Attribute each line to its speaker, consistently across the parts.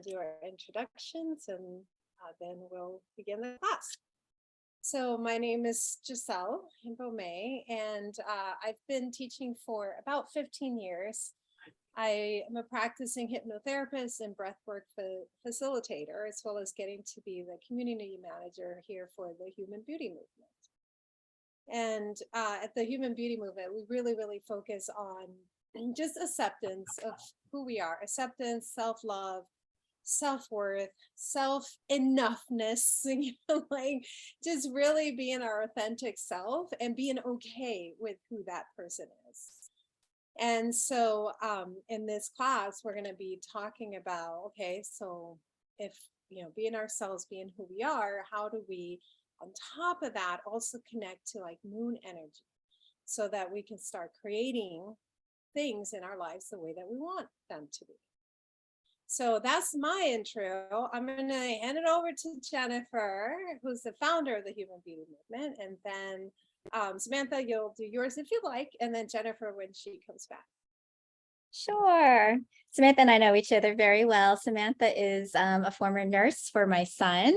Speaker 1: to do our introductions, and then we'll begin the class. So my name is Giselle in Baumet, and I've been teaching for about 15 years. I am a practicing hypnotherapist and breathwork facilitator, as well as getting to be the community manager here for the Human Beauty Movement. And at the Human Beauty Movement, we really focus on just acceptance of who we are, acceptance, self-love, self-worth, self-enoughness, like just really being our authentic self and being okay with who that person is. And so in this class, we're going to be talking about, okay, so if, being ourselves, being who we are, how do we, on top of that, also connect to like moon energy so that we can start creating things in our lives the way that we want them to be. So that's my intro. I'm going to hand it over to Jennifer, who's the founder of the Human Beauty Movement. And then Samantha, you'll do yours if you like. And then Jennifer when she comes back.
Speaker 2: Sure. Samantha and I know each other very well. Samantha is a former nurse for my son.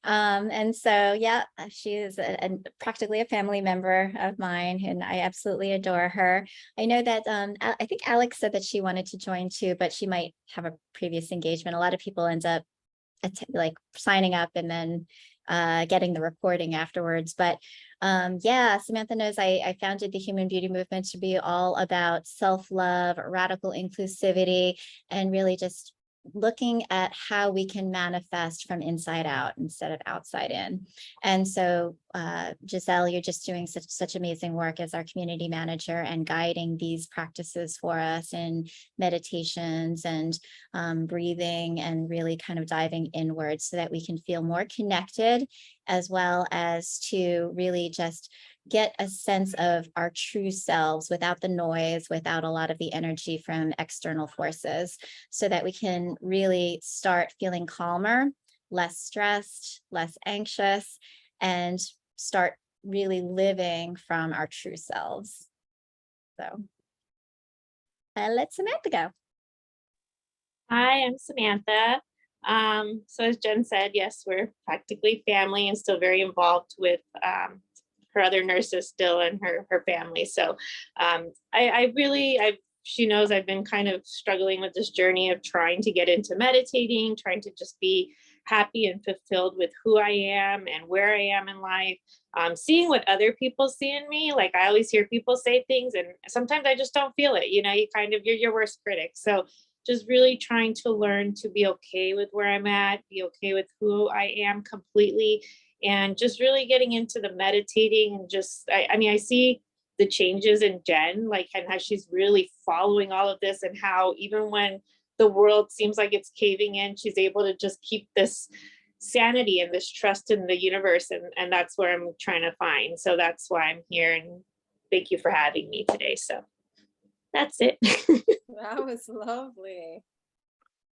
Speaker 2: And so, yeah, she is practically a family member of mine, and I absolutely adore her. I know that I think Alex said that she wanted to join too, but she might have a previous engagement. A lot of people end up like signing up and then getting the recording afterwards. But yeah, Samantha knows I founded the Human Beauty Movement to be all about self-love, radical inclusivity, and really just looking at how we can manifest from inside out instead of outside in. And so Giselle, you're just doing such amazing work as our community manager and guiding these practices for us in meditations and breathing, and really kind of diving inward so that we can feel more connected, as well as to really just get a sense of our true selves without the noise, without a lot of the energy from external forces, so that we can really start feeling calmer, less stressed, less anxious, and start really living from our true selves. So let Samantha go.
Speaker 3: Hi, I'm Samantha. So as Jen said, yes, we're practically family and still very involved with her other nurses still and her family. So she knows I've been kind of struggling with this journey of trying to get into meditating, trying to just be happy and fulfilled with who I am and where I am in life. Seeing what other people see in me. Like I always hear people say things and sometimes I just don't feel it. You're your worst critic. So just really trying to learn to be okay with where I'm at, be okay with who I am completely, and just really getting into the meditating and just, I see the changes in Jen, like, and how she's really following all of this, and how even when the world seems like it's caving in, she's able to just keep this sanity and this trust in the universe. And that's where I'm trying to find. So that's why I'm here. And thank you for having me today. So that's it.
Speaker 1: That was lovely.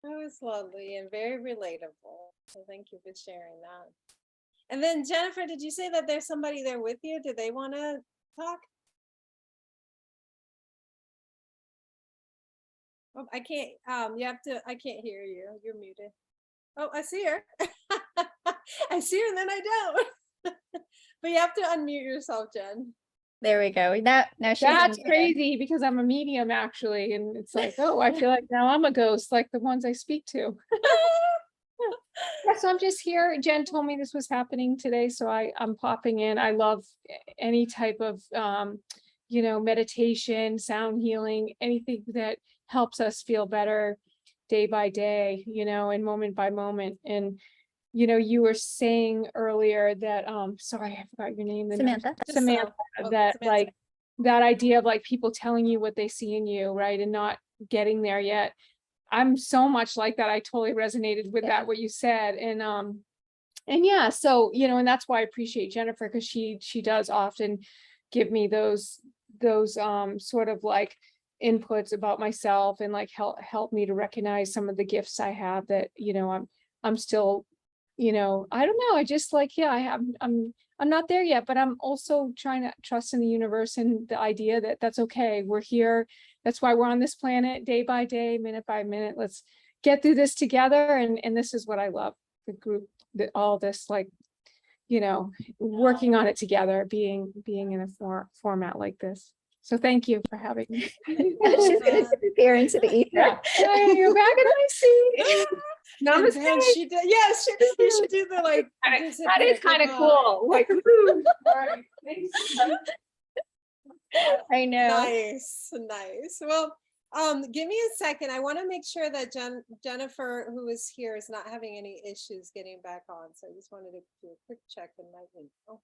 Speaker 1: That was lovely and very relatable. So thank you for sharing that. And then Jennifer, did you say that there's somebody there with you? Do they want to talk? Oh, I can't, I can't hear you. You're muted. Oh, I see her. I see her and then I don't. But you have to unmute yourself, Jen.
Speaker 2: There we go. Now
Speaker 4: That's crazy because I'm a medium actually. And it's like, oh, I feel like now I'm a ghost, like the ones I speak to. Yeah, so I'm just here. Jen told me this was happening today, so I'm popping in. I love any type of meditation, sound healing, anything that helps us feel better day by day, and moment by moment. And you were saying earlier that sorry, I forgot your name.
Speaker 2: Samantha.
Speaker 4: Samantha, that Samantha. Like that idea of like people telling you what they see in you, right, and not getting there yet. I'm so much like that. I totally resonated with that, what you said. And yeah, so, and that's why I appreciate Jennifer, because she does often give me those sort of like inputs about myself and like help me to recognize some of the gifts I have that, I'm still, I don't know. I just like, yeah, I'm not there yet, but I'm also trying to trust in the universe and the idea that that's okay. We're here. That's why we're on this planet day by day, minute by minute. Let's get through this together. And this is what I love, the group, all this, like, you know, working on it together, being in a format like this. So thank you for having me.
Speaker 2: She's going to disappear into the ether.
Speaker 4: Yeah. Hey, you're back in my seat.
Speaker 1: And
Speaker 4: Namaste.
Speaker 1: then she did, yes, you should do the like.
Speaker 4: That is kind of cool. Like, all right. Thanks.
Speaker 2: I know.
Speaker 1: Nice. Well, give me a second. I want to make sure that Jennifer, who is here, is not having any issues getting back on. So I just wanted to do a quick check in my email.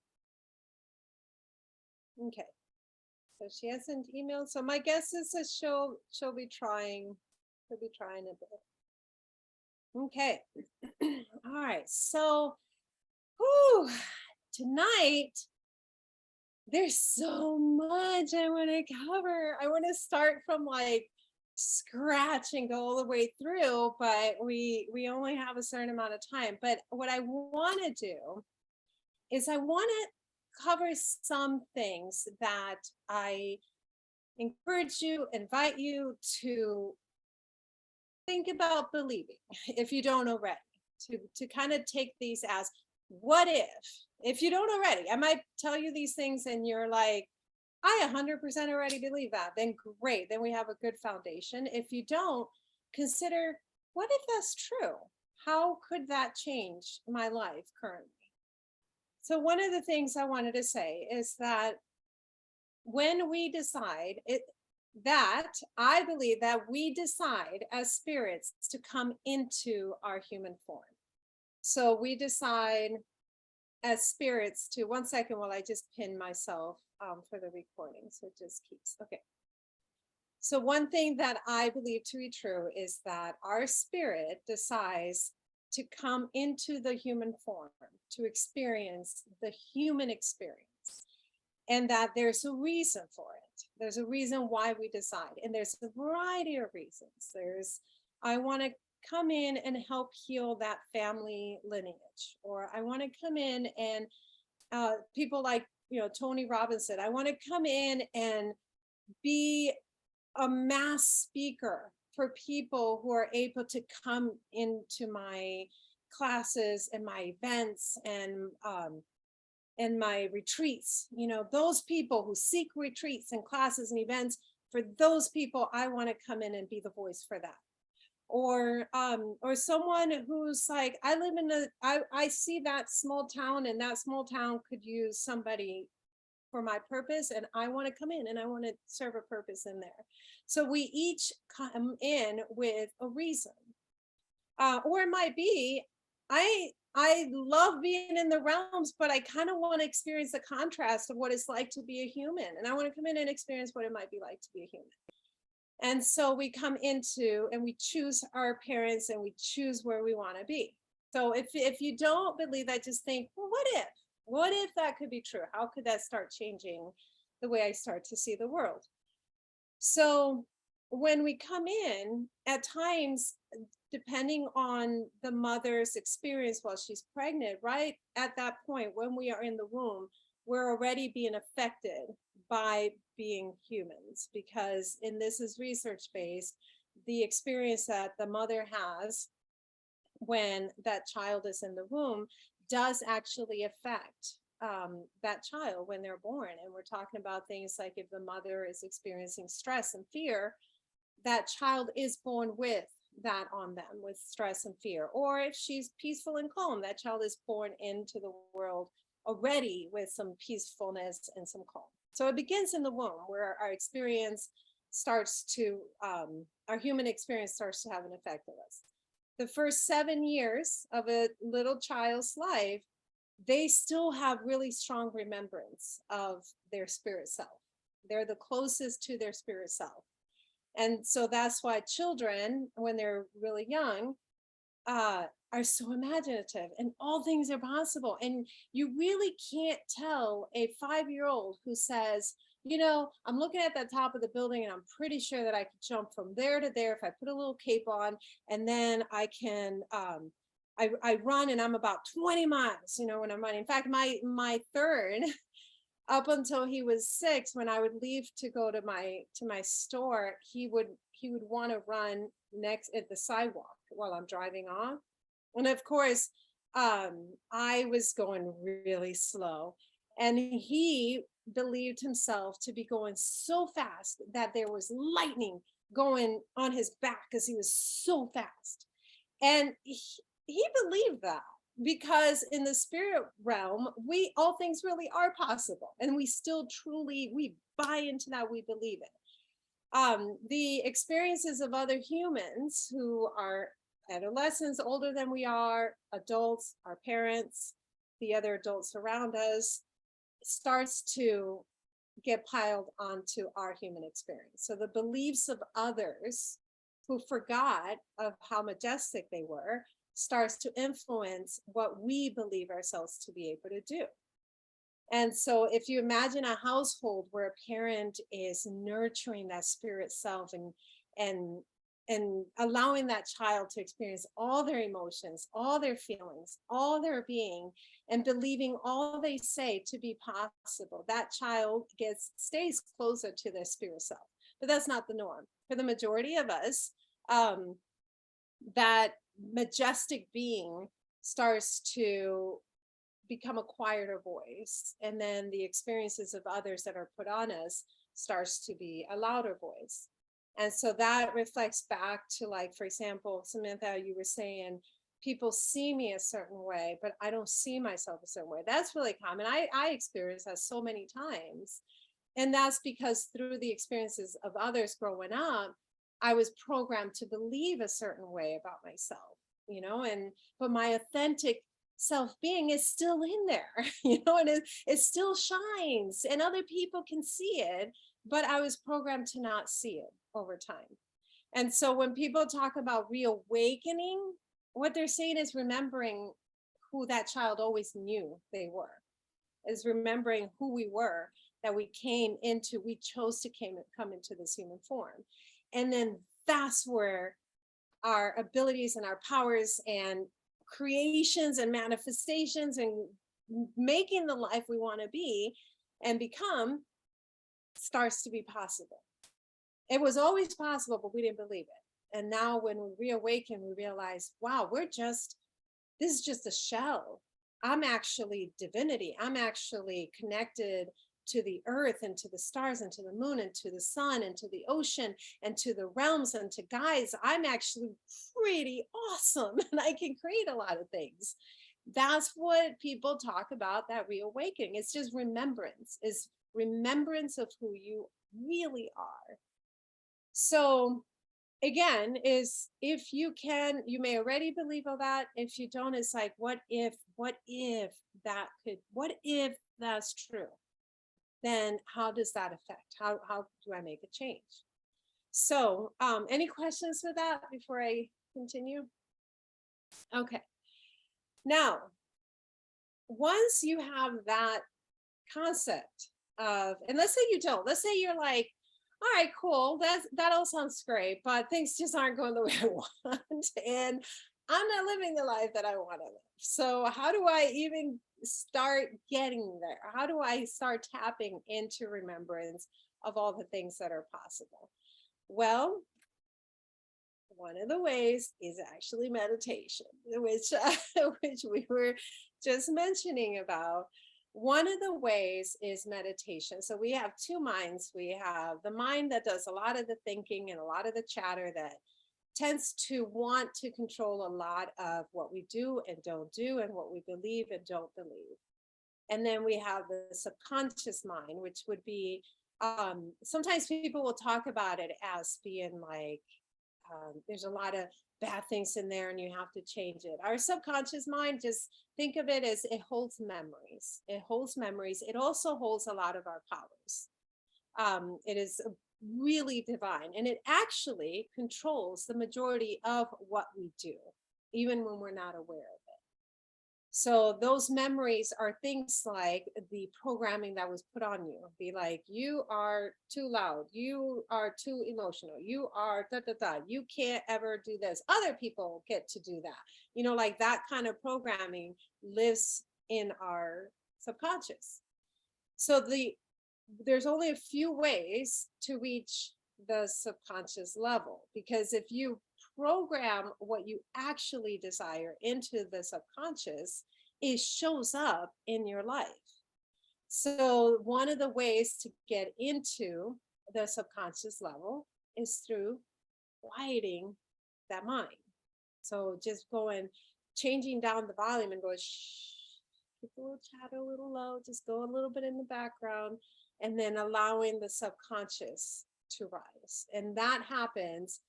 Speaker 1: Okay. So she hasn't emailed. So my guess is that she'll be trying. She'll be trying a bit. Okay. All right. So, tonight there's so much I want to cover. I want to start from like scratch and go all the way through, but we only have a certain amount of time. But what I want to do is I want to cover some things that I encourage you, invite you to think about believing, if you don't already, to kind of take these as what if you don't already. I might tell you these things and you're like, I 100% already believe that, then great, then we have a good foundation. If you don't, consider, what if that's true? How could that change my life currently? So one of the things I wanted to say is that when we decide that I believe that we decide as spirits to come into our human form. So we decide as spirits to, one second while I just pin myself for the recording. So it just keeps, okay. So one thing that I believe to be true is that our spirit decides to come into the human form, to experience the human experience. And that there's a reason for it. There's a reason why we decide. And there's a variety of reasons. I want to come in and help heal that family lineage. Or I want to come in and people like, Tony Robbins said, I want to come in and be a mass speaker for people who are able to come into my classes and my events and my retreats. Those people who seek retreats and classes and events, for those people, I want to come in and be the voice for that. Or someone who's like, I see that small town, and that small town could use somebody for my purpose, and I want to come in and I want to serve a purpose in there. So we each come in with a reason. Or it might be, I love being in the realms, but I kind of want to experience the contrast of what it's like to be a human. And I want to come in and experience what it might be like to be a human. And so we come into and we choose our parents and we choose where we want to be. So if you don't believe that, just think, well, what if that could be true? How could that start changing the way I start to see the world? So when we come in, at times, depending on the mother's experience while she's pregnant, right at that point, when we are in the womb, we're already being affected by being humans, because, and this is research-based, the experience that the mother has when that child is in the womb does actually affect that child when they're born. And we're talking about things like, if the mother is experiencing stress and fear, that child is born with that on them, with stress and fear. Or if she's peaceful and calm, that child is born into the world already with some peacefulness and some calm. So it begins in the womb, where our experience starts to, our human experience starts to have an effect on us. The first 7 years of a little child's life, they still have really strong remembrance of their spirit self. They're the closest to their spirit self. And so that's why children, when they're really young, are so imaginative, and all things are possible. And you really can't tell a 5-year-old who says, I'm looking at the top of the building and I'm pretty sure that I could jump from there to there if I put a little cape on, and then I can, I run and I'm about 20 miles, when I'm running. In fact, my third, up until he was 6, when I would leave to go to my store, he he would want to run next at the sidewalk while I'm driving off. And of course, I was going really slow, and he believed himself to be going so fast that there was lightning going on his back because he was so fast. And he believed that, because in the spirit realm, all things really are possible, and we still truly, we buy into that, we believe it. The experiences of other humans who are adolescents, older than we are, adults, our parents, the other adults around us, starts to get piled onto our human experience. So the beliefs of others who forgot of how majestic they were starts to influence what we believe ourselves to be able to do. And so if you imagine a household where a parent is nurturing that spirit self and allowing that child to experience all their emotions, all their feelings, all their being, and believing all they say to be possible, that child stays closer to their spirit self. But that's not the norm. For the majority of us, that majestic being starts to become a quieter voice, and then the experiences of others that are put on us starts to be a louder voice. And so that reflects back to, like, for example, Samantha, you were saying people see me a certain way, but I don't see myself a certain way. That's really common. I experience that so many times. And that's because through the experiences of others growing up, I was programmed to believe a certain way about myself, but my authentic self-being is still in there, and it still shines, and other people can see it, but I was programmed to not see it over time. And so when people talk about reawakening, what they're saying is remembering who that child always knew they were, is remembering who we were, that we chose to come into this human form. And then that's where our abilities and our powers and creations and manifestations and making the life we want to be and become starts to be possible. It was always possible, but we didn't believe it. And now when we reawaken, we realize, wow, this is just a shell. I'm actually divinity. I'm actually connected to the earth and to the stars and to the moon and to the sun and to the ocean and to the realms and to guides. I'm actually pretty awesome, and I can create a lot of things. That's what people talk about, that reawakening. It's just remembrance of who you really are. So again, if you can, you may already believe all that. If you don't, it's like, what if that's true? Then how does that affect? How do I make a change? So any questions for that before I continue? Okay. Now, once you have that concept of, and let's say you don't, let's say you're like, all right, cool, that all sounds great, but things just aren't going the way I want, and I'm not living the life that I want to live. So how do I even start getting there? How do I start tapping into remembrance of all the things that are possible? Well, one of the ways is actually meditation, which we were just mentioning about. One of the ways is meditation. So we have two minds. We have the mind that does a lot of the thinking and a lot of the chatter, that tends to want to control a lot of what we do and don't do, and what we believe and don't believe. And then we have the subconscious mind, which would be, sometimes people will talk about it as being like, there's a lot of bad things in there and you have to change it. Our subconscious mind, just think of it as it holds memories. It holds memories. It also holds a lot of our powers. It is really divine, and it actually controls the majority of what we do, even when we're not aware of it. So those memories are things like the programming that was put on you. Be like, you are too loud, you are too emotional, you are you can't ever do this, other people get to do that. Like that kind of programming lives in our subconscious. So there's only a few ways to reach the subconscious level, because if you program what you actually desire into the subconscious, it shows up in your life. So one of the ways to get into the subconscious level is through quieting that mind. So just changing down the volume and go, shh, keep the little chatter a little low, just go a little bit in the background, and then allowing the subconscious to rise. And that happens,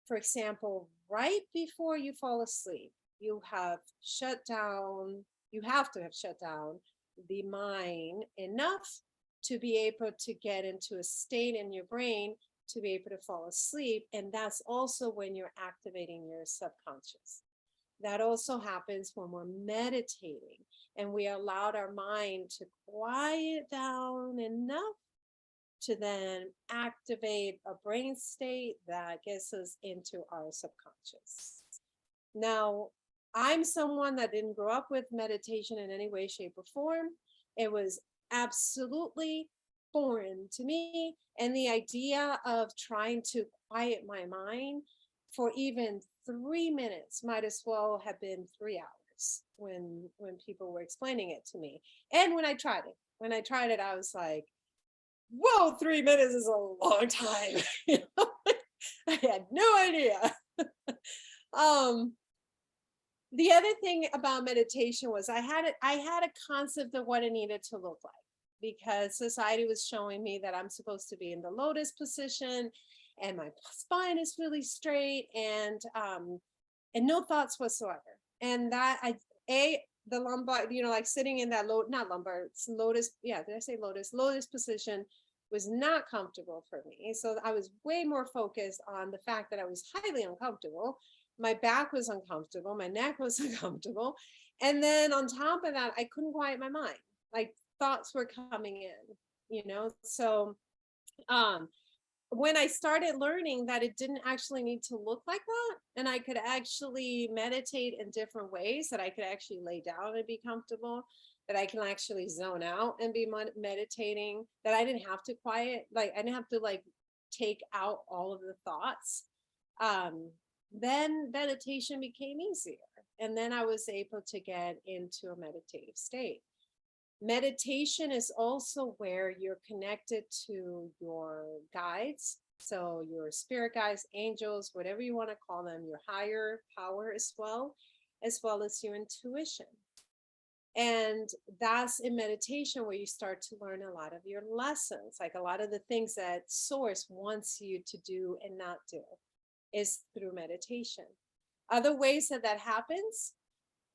Speaker 1: for example, right before you fall asleep. You have to have shut down the mind enough to be able to get into a state in your brain to be able to fall asleep. And that's also when you're activating your subconscious. That also happens when we're meditating and we allowed our mind to quiet down enough to then activate a brain state that gets us into our subconscious. Now, I'm someone that didn't grow up with meditation in any way, shape, or form. It was absolutely foreign to me. And the idea of trying to quiet my mind for even 3 minutes might as well have been 3 hours when people were explaining it to me. And when I tried it, I was like, whoa, 3 minutes is a long time. I had no idea. The other thing about meditation was I had a concept of what it needed to look like, because society was showing me that I'm supposed to be in the lotus position and my spine is really straight and no thoughts whatsoever. And that the lumbar, like sitting in that not lumbar, it's lotus. Yeah, did I say lotus? Lotus position was not comfortable for me. So I was way more focused on the fact that I was highly uncomfortable. My back was uncomfortable. My neck was uncomfortable. And then on top of that, I couldn't quiet my mind. Like thoughts were coming in, So when I started learning that it didn't actually need to look like that, and I could actually meditate in different ways, that I could actually lay down and be comfortable, that I can actually zone out and be meditating, that I didn't have to quiet, I didn't have to take out all of the thoughts. Then meditation became easier. And then I was able to get into a meditative state. Meditation is also where you're connected to your guides. So your spirit guides, angels, whatever you want to call them, your higher power as well as your intuition. And that's in meditation where you start to learn a lot of your lessons, like a lot of the things that Source wants you to do and not do is through meditation. Other ways that happens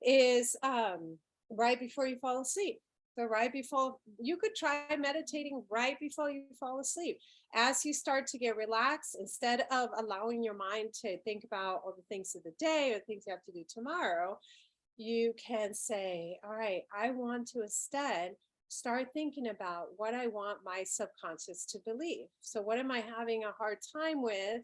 Speaker 1: is right before you fall asleep. So right before, you could try meditating right before you fall asleep. As you start to get relaxed, instead of allowing your mind to think about all the things of the day or things you have to do tomorrow, you can say, all right, I want to instead start thinking about what I want my subconscious to believe. So what am I having a hard time with?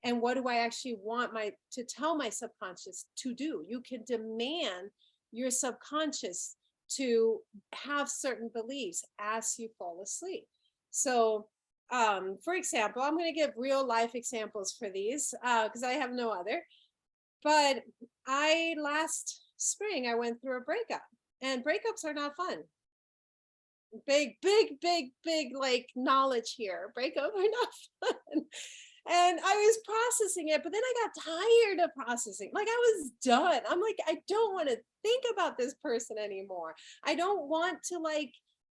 Speaker 1: And what do I actually want to tell my subconscious to do? You can demand your subconscious to have certain beliefs as you fall asleep. So, for example, I'm going to give real life examples for these because I have no other. But last spring, I went through a breakup, and breakups are not fun. Big knowledge here. Breakup are not fun. And I was processing it, but then I got tired of processing. I was done. I'm like, I don't want to think about this person anymore. I don't want to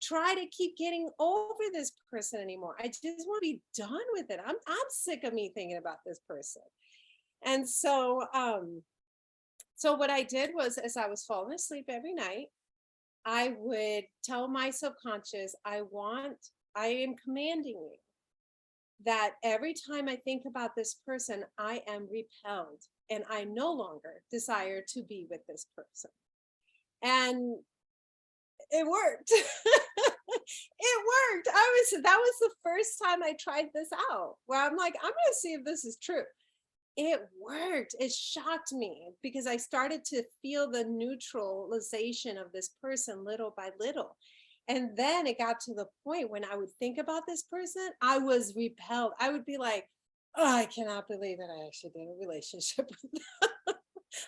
Speaker 1: try to keep getting over this person anymore. I just want to be done with it. I'm sick of me thinking about this person. And so, so what I did was, as I was falling asleep every night, I would tell my subconscious, I am commanding you that every time I think about this person, I am repelled and I no longer desire to be with this person. And it worked. It worked. That was the first time I tried this out, where I'm like, I'm going to see if this is true. It worked. It shocked me because I started to feel the neutralization of this person little by little. And then it got to the point when I would think about this person, I was repelled. I would be like, oh, I cannot believe that I actually did a relationship with them.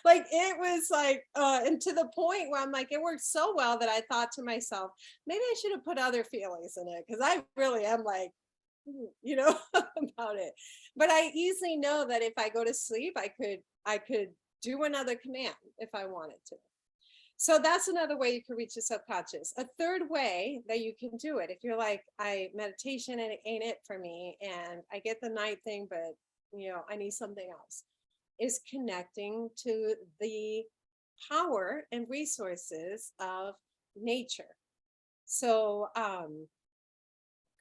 Speaker 1: Like it was like, and to the point where I'm like, it worked so well that I thought to myself, maybe I should have put other feelings in it because I really am like, you know, about it. But I easily know that if I go to sleep, I could do another command if I wanted to. So that's another way you can reach the subconscious. A third way that you can do it, if you're like, meditation and it ain't it for me, and I get the night thing, but I need something else, is connecting to the power and resources of nature. So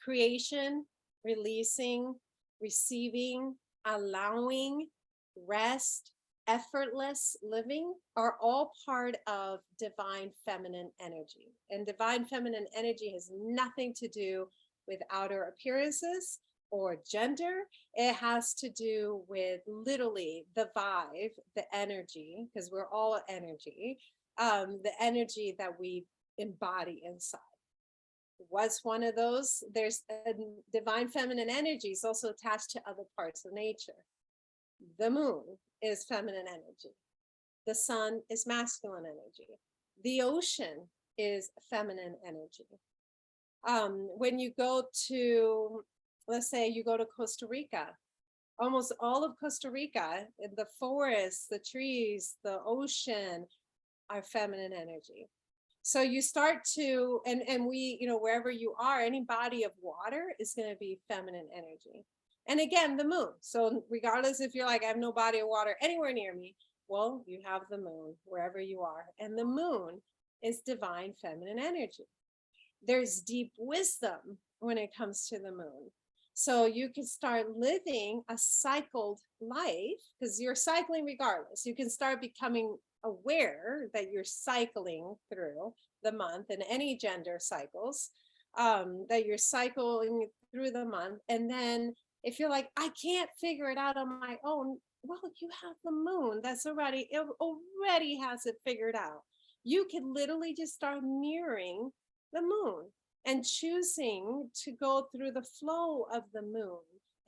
Speaker 1: creation, releasing, receiving, allowing, rest, effortless living are all part of divine feminine energy. And divine feminine energy has nothing to do with outer appearances or gender. It has to do with literally the vibe, the energy, because we're all energy, the energy that we embody inside. What's one of those? There's a divine feminine energy is also attached to other parts of nature. The moon is feminine energy. The sun is masculine energy. The ocean is feminine energy. When you go to, let's say you go to Costa Rica, almost all of Costa Rica, the forests, the trees, the ocean are feminine energy. So you start to, and we, wherever you are, any body of water is going to be feminine energy. And again, the moon. So regardless if you're like, I have no body of water anywhere near me, well, you have the moon wherever you are. And the moon is divine feminine energy. There's deep wisdom when it comes to the moon. So you can start living a cycled life because you're cycling regardless. You can start becoming aware that you're cycling through the month and any gender cycles, that you're cycling through the month. And then if you're like, I can't figure it out on my own, well, you have the moon that's already has it figured out. You can literally just start mirroring the moon and choosing to go through the flow of the moon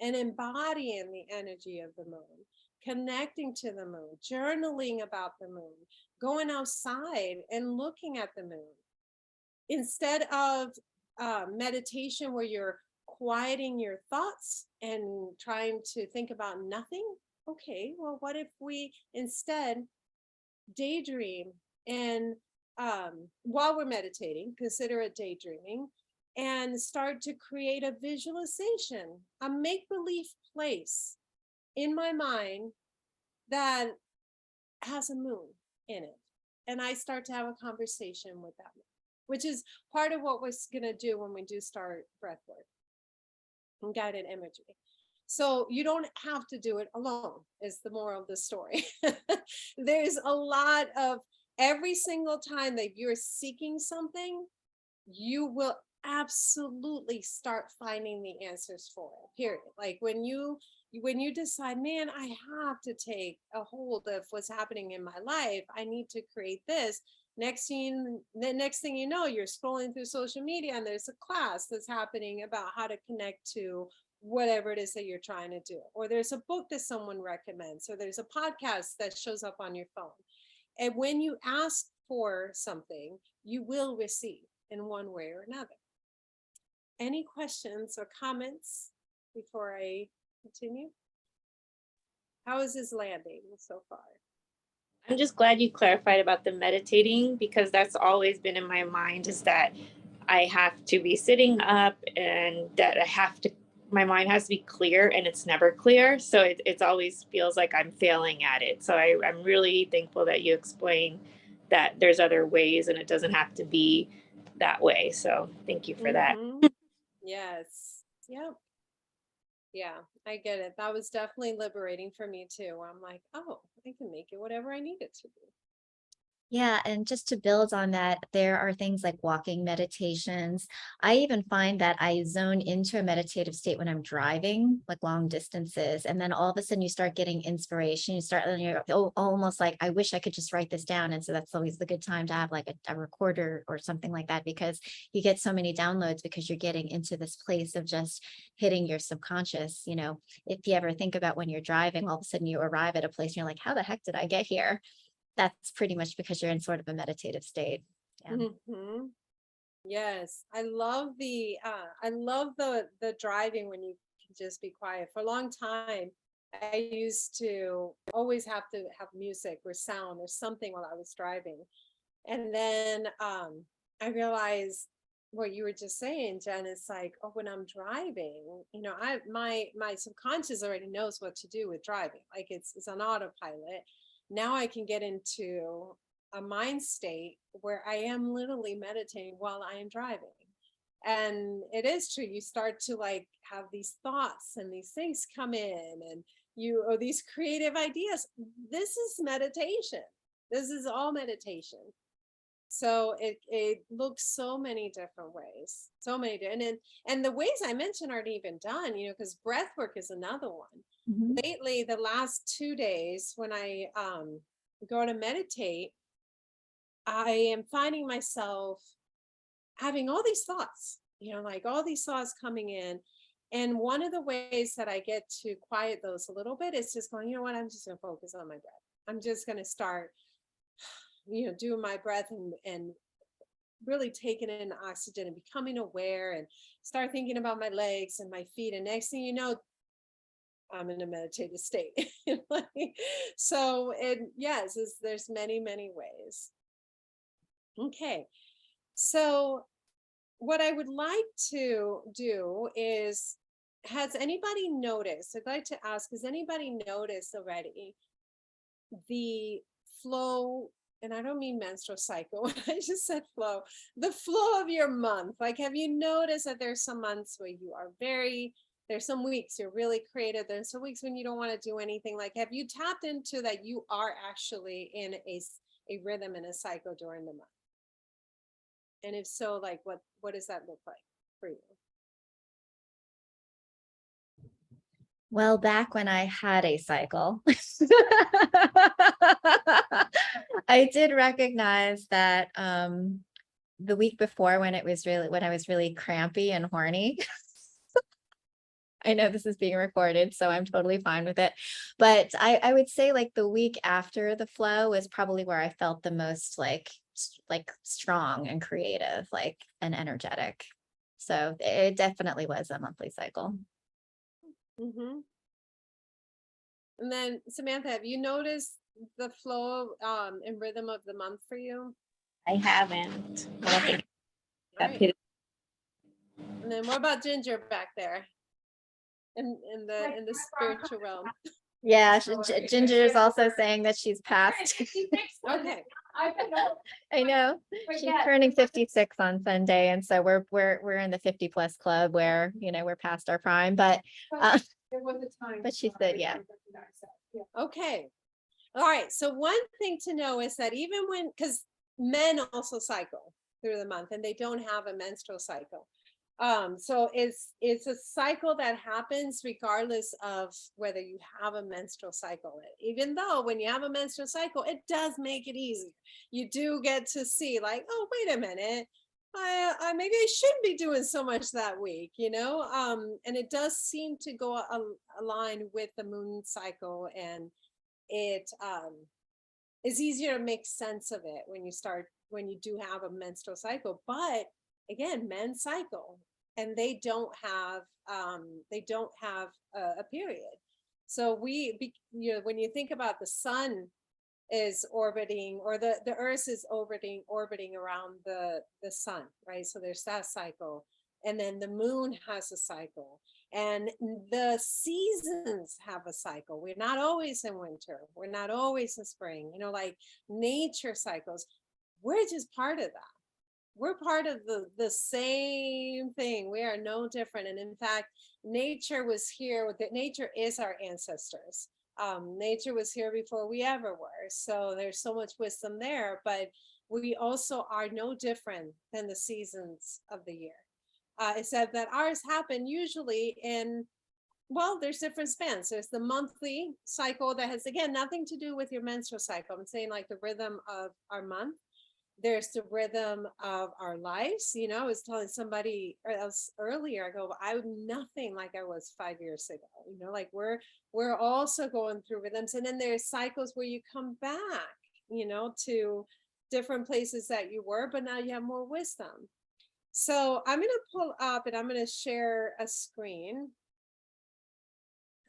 Speaker 1: and embodying the energy of the moon, connecting to the moon, journaling about the moon, going outside and looking at the moon. Instead of meditation where you're quieting your thoughts and trying to think about nothing, okay, well, what if we instead daydream and while we're meditating, consider it daydreaming, and start to create a visualization, a make-believe place in my mind that has a moon in it. And I start to have a conversation with that moon, which is part of what we're going to do when we do start breathwork and guided imagery. So you don't have to do it alone, is the moral of the story. There's a lot of, every single time that you're seeking something, you will absolutely start finding the answers for it, period. Like when you decide, man, I have to take a hold of what's happening in my life, I need to create this. The next thing you know, you're scrolling through social media and there's a class that's happening about how to connect to whatever it is that you're trying to do. Or there's a book that someone recommends, or there's a podcast that shows up on your phone. And when you ask for something, you will receive in one way or another. Any questions or comments before I continue? How is this landing so far?
Speaker 3: I'm just glad you clarified about the meditating, because that's always been in my mind, is that I have to be sitting up and that my mind has to be clear, and it's never clear. So it always feels like I'm failing at it. So I'm really thankful that you explained that there's other ways and it doesn't have to be that way. So thank you for that.
Speaker 1: Yes. Yep. Yeah, I get it. That was definitely liberating for me too. I'm like, oh, I can make it whatever I need it to be.
Speaker 2: Yeah, and just to build on that, there are things like walking meditations. I even find that I zone into a meditative state when I'm driving, like long distances, and then all of a sudden you start getting inspiration. You start, and you're almost like, I wish I could just write this down. And so that's always the good time to have like a recorder or something like that, because you get so many downloads because you're getting into this place of just hitting your subconscious. You know, if you ever think about when you're driving, all of a sudden you arrive at a place and you're like, how the heck did I get here? That's pretty much because you're in sort of a meditative state. Yeah.
Speaker 1: Mhm. Yes, I love the driving when you can just be quiet. For a long time, I used to always have to have music or sound or something while I was driving. And then I realized what you were just saying, Jen, is like, oh, when I'm driving, my subconscious already knows what to do with driving. Like it's on autopilot. Now I can get into a mind state where I am literally meditating while I am driving. And it is true. You start to like have these thoughts and these things come in and or these creative ideas. This is meditation. This is all meditation. So it looks so many different ways, and the ways I mentioned aren't even done, because breath work is another one.
Speaker 2: Mhm.
Speaker 1: Lately, the last 2 days when I go to meditate, I am finding myself having all these thoughts, like all these thoughts coming in. And one of the ways that I get to quiet those a little bit is just going, you know what, I'm just going to focus on my breath. I'm just going to start, doing my breath and really taking in oxygen and becoming aware and start thinking about my legs and my feet. And next thing you know, I'm in a meditative state. So yes, there's many, many ways. Okay. So what I would like to do is, has anybody noticed? I'd like to ask, has anybody noticed already the flow? And I don't mean menstrual cycle. I just said flow, the flow of your month. Like, have you noticed that there's some months where you are there's some weeks you're really creative. There's some weeks when you don't want to do anything. Like, have you tapped into that you are actually in a rhythm and a cycle during the month? And if so, like, what does that look like for you?
Speaker 2: Well, back when I had a cycle, I did recognize that the week before when I was really crampy and horny. I know this is being recorded, so I'm totally fine with it. But I would say like the week after the flow is probably where I felt the most like strong and creative, like and energetic. So it definitely was a monthly cycle.
Speaker 1: Mm-hmm. And then Samantha, have you noticed the flow and rhythm of the month for you?
Speaker 3: I haven't. I don't think
Speaker 1: All
Speaker 3: that
Speaker 1: right. And then what about Ginger back there in the spiritual realm?
Speaker 2: Yeah, Ginger is also saying that she's passed.
Speaker 1: Okay.
Speaker 2: I know she's turning 56 on Sunday, and so we're in the 50 plus club where we're past our prime. But
Speaker 4: There was a time.
Speaker 2: but she said, yeah.
Speaker 1: Okay. All right. So one thing to know is that even because men also cycle through the month and they don't have a menstrual cycle. So it's a cycle that happens regardless of whether you have a menstrual cycle. Even though when you have a menstrual cycle, it does make it easy. You do get to see like, oh, wait a minute. I maybe I shouldn't be doing so much that week, and it does seem to go align with the moon cycle, and it is easier to make sense of it when you do have a menstrual cycle. But again, men cycle and they don't have a period. So when you think about the sun is orbiting, or the earth is orbiting around the sun, right? So there's that cycle, and then the moon has a cycle, and the seasons have a cycle. We're not always in winter, we're not always in spring, like nature cycles. We're just part of that. We're part of the same thing. We are no different. And in fact, nature was here. Nature is our ancestors. Nature was here before we ever were. So there's so much wisdom there, but we also are no different than the seasons of the year. It said that ours happen usually in, well, there's different spans. There's the monthly cycle that has, again, nothing to do with your menstrual cycle. I'm saying like the rhythm of our month. There's the rhythm of our lives. You know, I was telling somebody else earlier, I go, I'm nothing like I was 5 years ago. You know, like we're also going through rhythms. And then there's cycles where you come back, you know, to different places that you were, but now you have more wisdom. So I'm going to pull up and I'm going to share a screen.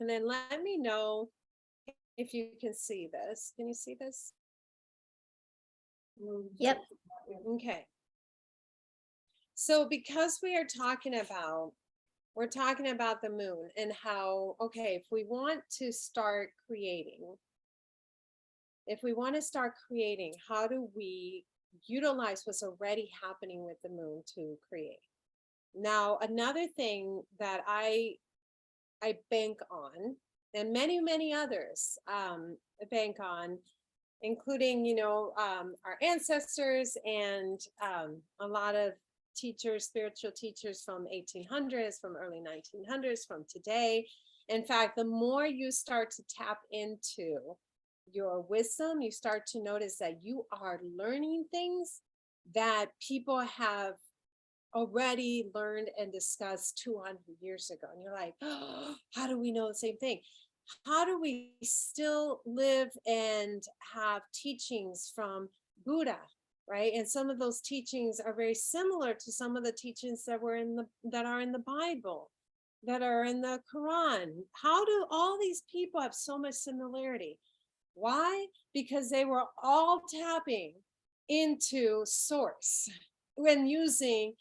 Speaker 1: And then let me know if you can see this. Can you see this?
Speaker 2: Yep.
Speaker 1: Okay. So because we're talking about the moon and how, okay, if we want to start creating, how do we utilize what's already happening with the moon to create? Now, another thing that I bank on, and many others bank on, including, you know, our ancestors and a lot of teachers, spiritual teachers from 1800s, from early 1900s, from today. In fact, the more you start to tap into your wisdom, you start to notice that you are learning things that people have already learned and discussed 200 years ago. And you're like, oh, how do we know the same thing? How do we still live and have teachings from Buddha, right? And some of those teachings are very similar to some of the teachings that are in the Bible, that are in the Quran. How do all these people have so much similarity? Why? Because they were all tapping into source when using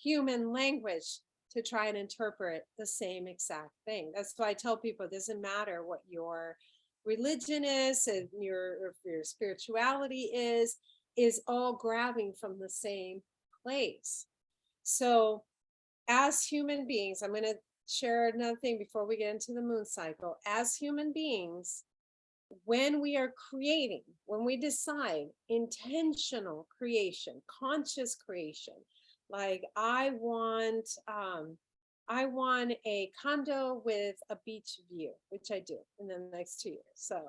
Speaker 1: human language to try and interpret the same exact thing. That's why I tell people it doesn't matter what your religion is and your spirituality is all grabbing from the same place. So as human beings, I'm going to share another thing before we get into the moon cycle. As human beings, when we are creating, when we decide intentional creation, conscious creation, like I want a condo with a beach view, which I do in the next 2 years. So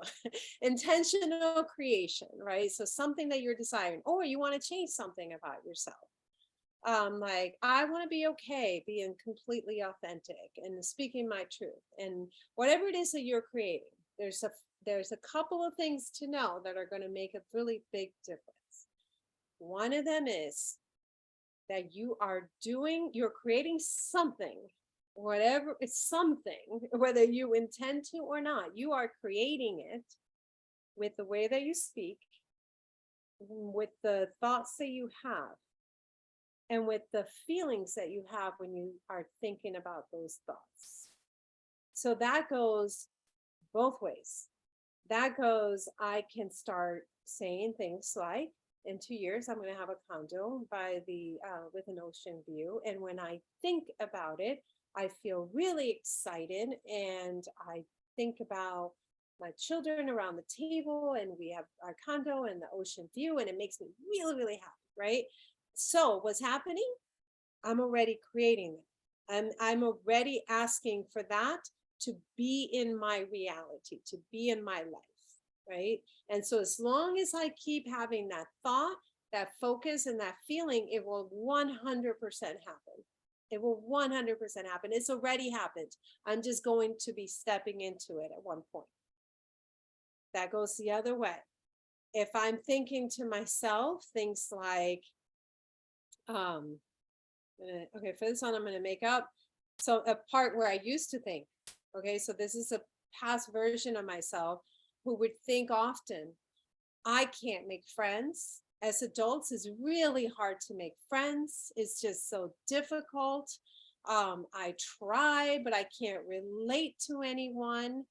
Speaker 1: intentional creation, right? So something that you're desiring, or you want to change something about yourself. Like I want to be okay being completely authentic and speaking my truth, and whatever it is that you're creating, there's a couple of things to know that are going to make a really big difference. One of them is that you're creating something, whatever it's something, whether you intend to or not, you are creating it with the way that you speak, with the thoughts that you have, and with the feelings that you have when you are thinking about those thoughts. So that goes both ways. That goes, I can start saying things like, in 2 years, I'm going to have a condo by with an ocean view. And when I think about it, I feel really excited. And I think about my children around the table, and we have our condo and the ocean view, and it makes me really, really happy, right? So what's happening? I'm already creating it. I'm already asking for that to be in my reality, to be in my life. Right. And so as long as I keep having that thought, that focus, and that feeling, it will 100% happen. It will 100% happen. It's already happened. I'm just going to be stepping into it at one point. That goes the other way. If I'm thinking to myself things like, okay, for this one, I'm going to make up. So a part where I used to think, okay, so this is a past version of myself who would think often, I can't make friends. As adults, it's really hard to make friends. It's just so difficult. I try, but I can't relate to anyone.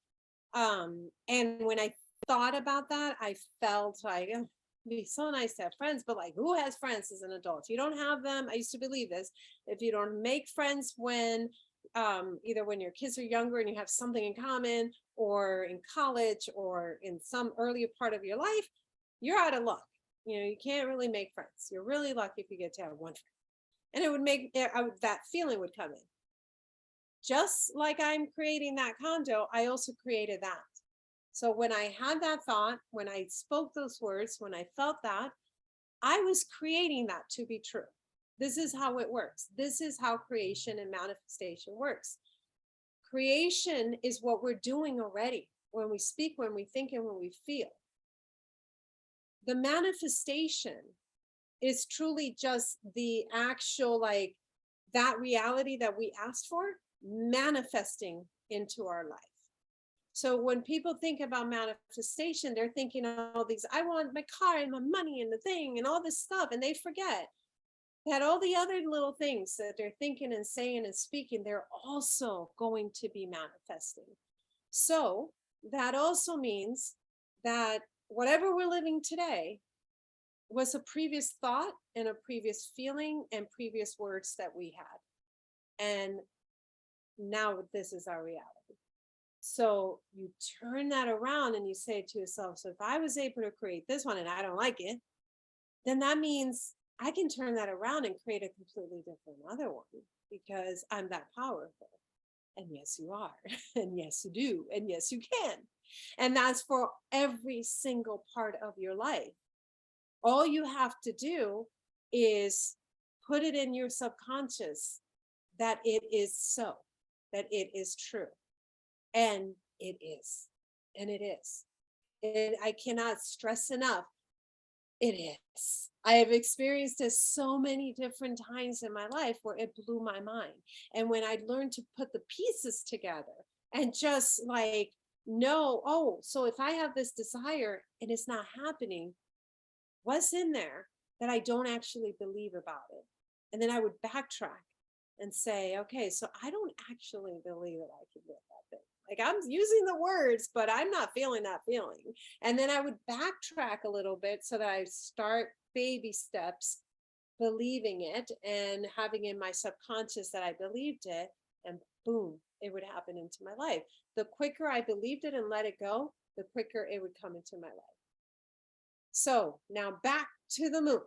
Speaker 1: And when I thought about that, I felt like, oh, it'd be so nice to have friends, but like, who has friends as an adult? You don't have them. I used to believe this. If you don't make friends when either when your kids are younger and you have something in common, or in college, or in some earlier part of your life, you're out of luck. You can't really make friends. You're really lucky if you get to have one friend. And it would make that feeling would come in. Just like I'm creating that condo, I also created that. So when I had that thought, when I spoke those words, when I felt that, I was creating that to be true. This is how it works. This is how creation and manifestation works. Creation is what we're doing already when we speak, when we think, and when we feel. The manifestation is truly just the actual, like, that reality that we asked for manifesting into our life. So when people think about manifestation, they're thinking all these, I want my car and my money and the thing and all this stuff. And they forget that all the other little things that they're thinking and saying and speaking, they're also going to be manifesting. So that also means that whatever we're living today was a previous thought and a previous feeling and previous words that we had. And now this is our reality. So you turn that around and you say to yourself, so if I was able to create this one and I don't like it, then that means I can turn that around and create a completely different other one, because I'm that powerful. And yes, you are. And yes, you do. And yes, you can. And that's for every single part of your life. All you have to do is put it in your subconscious that it is so, that it is true. And it is. And it is. And I cannot stress enough, it is. I have experienced this so many different times in my life where it blew my mind. And when I learned to put the pieces together and just like know, oh, so if I have this desire and it's not happening, what's in there that I don't actually believe about it? And then I would backtrack and say, okay, so I don't actually believe that I can get that thing. Like, I'm using the words, but I'm not feeling that feeling. And then I would backtrack a little bit so that I start baby steps, believing it and having in my subconscious that I believed it, and boom, it would happen into my life. The quicker I believed it and let it go, the quicker it would come into my life. So now back to the moon.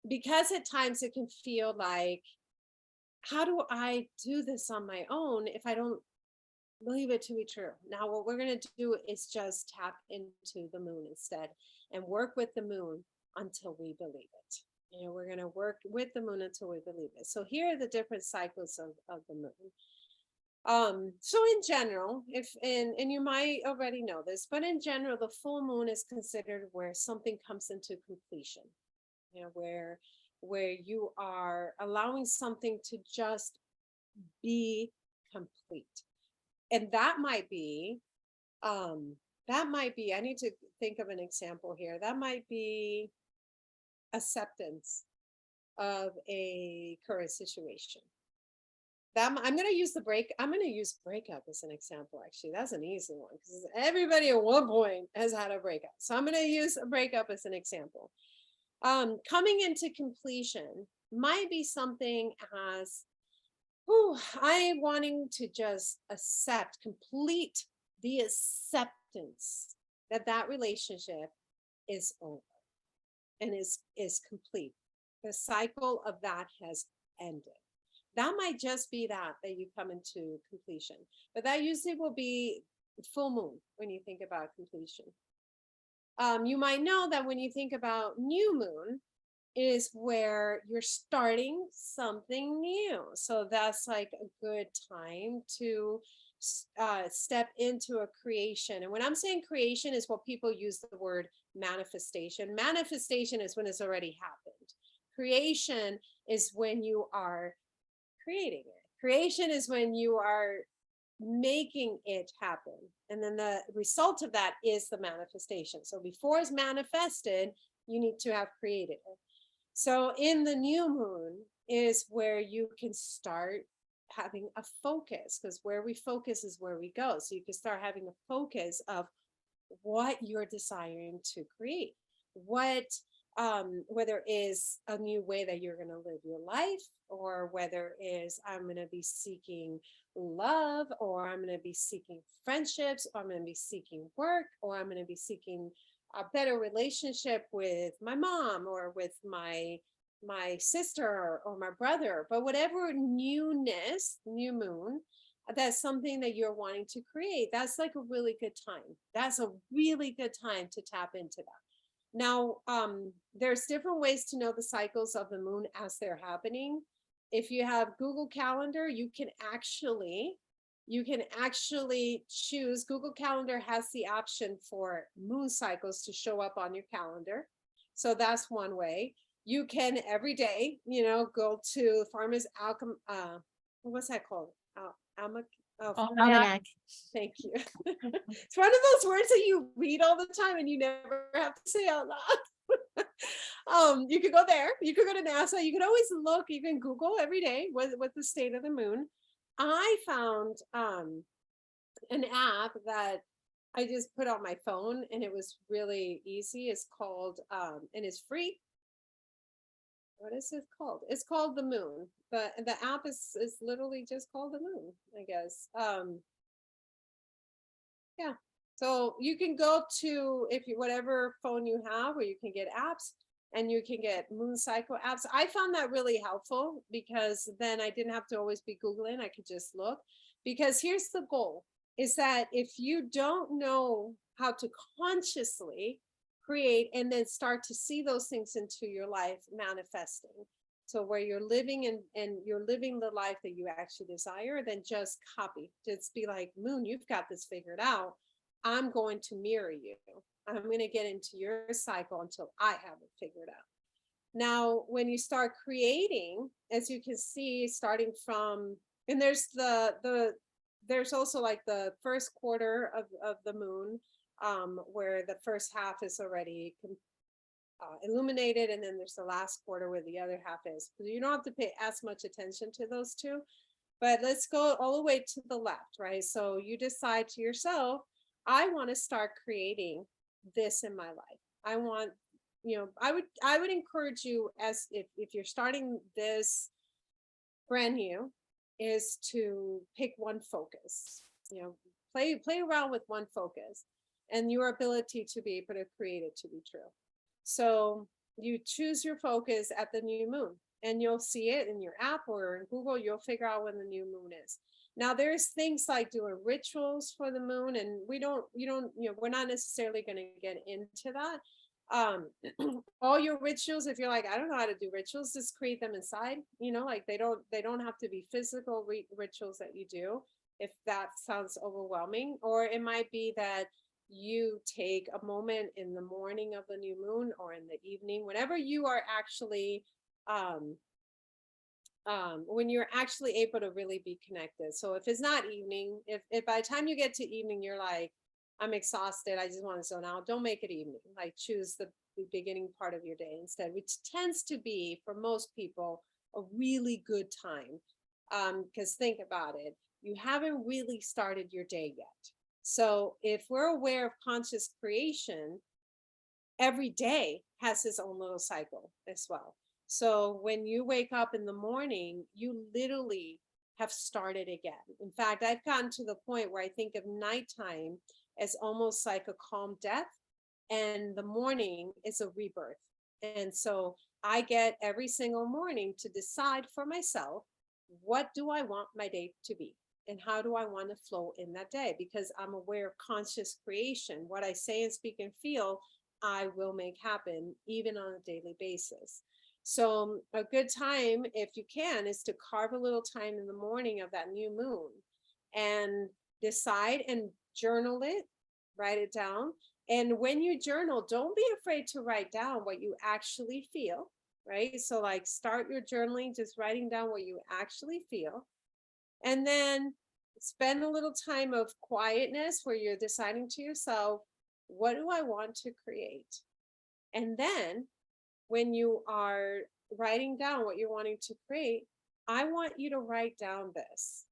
Speaker 1: Because at times it can feel like, how do I do this on my own if I don't believe it to be true? Now, what we're going to do is just tap into the moon instead and work with the moon until we believe it. We're going to work with the moon until we believe it. So here are the different cycles of the moon. So in general, and you might already know this, but in general, the full moon is considered where something comes into completion, where you are allowing something to just be complete. And that might be, I need to think of an example here. That might be acceptance of a current situation. I'm going to use breakup as an example. Actually, that's an easy one because everybody at one point has had a breakup. So I'm going to use a breakup as an example. Coming into completion might be something as, I wanting to just complete the acceptance that relationship is over and is complete. The cycle of that has ended. That might just be that you come into completion, but that usually will be full moon when you think about completion. You might know that when you think about new moon is where you're starting something new. So that's like a good time to step into a creation. And when I'm saying creation is what people use the word manifestation. Manifestation is when it's already happened. Creation is when you are creating it. Creation is when you are making it happen. And then the result of that is the manifestation. So before it's manifested, you need to have created it. So in the new moon is where you can start having a focus, because where we focus is where we go. So you can start having a focus of what you're desiring to create, what whether it is a new way that you're going to live your life, or whether it is I'm going to be seeking love, or I'm going to be seeking friendships, or I'm going to be seeking work, or I'm going to be seeking a better relationship with my mom or with my sister or my brother. But whatever newness, new moon, that's something that you're wanting to create, that's like a really good time. That's a really good time to tap into that. Now, there's different ways to know the cycles of the moon as they're happening. If you have Google Calendar, you can actually choose. Google Calendar has the option for moon cycles to show up on your calendar. So that's one way. You can every day, go to Farmer's Alchem, what's that called?
Speaker 2: Almanac.
Speaker 1: Thank you. It's one of those words that you read all the time and you never have to say out loud. You could go there. You could go to NASA. You could always look. You can Google every day what the state of the moon. I found an app that I just put on my phone, and it was really easy. It's called and it's free. What is it called? It's called the Moon. The app is literally just called the Moon, I guess. Yeah. So you can go to whatever phone you have, or you can get apps, and you can get moon cycle apps. I found that really helpful, because then I didn't have to always be Googling. I could just look, because here's the goal, is that if you don't know how to consciously create and then start to see those things into your life manifesting, so where you're living and you're living the life that you actually desire, then just copy. Just be like, Moon, you've got this figured out. I'm going to mirror you. I'm going to get into your cycle until I have it figured out. Now, when you start creating, as you can see, starting from, and there's there's also like the first quarter of the moon, where the first half is already illuminated, and then there's the last quarter where the other half is. You don't have to pay as much attention to those two, but let's go all the way to the left, right? So you decide to yourself, I want to start creating this in my life. I want, I would encourage you, as if you're starting this brand new, is to pick one focus, play around with one focus and your ability to be able to create it to be true. So you choose your focus at the new moon, and you'll see it in your app or in Google. You'll figure out when the new moon is. Now there's things like doing rituals for the moon, and we're not necessarily going to get into that. All your rituals, if you're like, I don't know how to do rituals, just create them inside. Like they don't have to be physical rituals that you do, if that sounds overwhelming. Or it might be that you take a moment in the morning of the new moon, or in the evening, whenever you are actually when you're actually able to really be connected. So if it's not evening, if by the time you get to evening you're like, I'm exhausted, I just want to zone out, don't make it evening. Like choose the beginning part of your day instead, which tends to be, for most people, a really good time. Because think about it, you haven't really started your day yet. So if we're aware of conscious creation, every day has its own little cycle as well. So when you wake up in the morning, you literally have started again. In fact, I've gotten to the point where I think of nighttime as almost like a calm death, and the morning is a rebirth. And so I get every single morning to decide for myself, what do I want my day to be? And how do I want to flow in that day? Because I'm aware of conscious creation. What I say and speak and feel, I will make happen, even on a daily basis. So a good time, if you can, is to carve a little time in the morning of that new moon and decide and journal it, write it down. And when you journal, don't be afraid to write down what you actually feel, right? So like start your journaling, just writing down what you actually feel. And then spend a little time of quietness where you're deciding to yourself, what do I want to create? And then when you are writing down what you're wanting to create, I want you to write down this.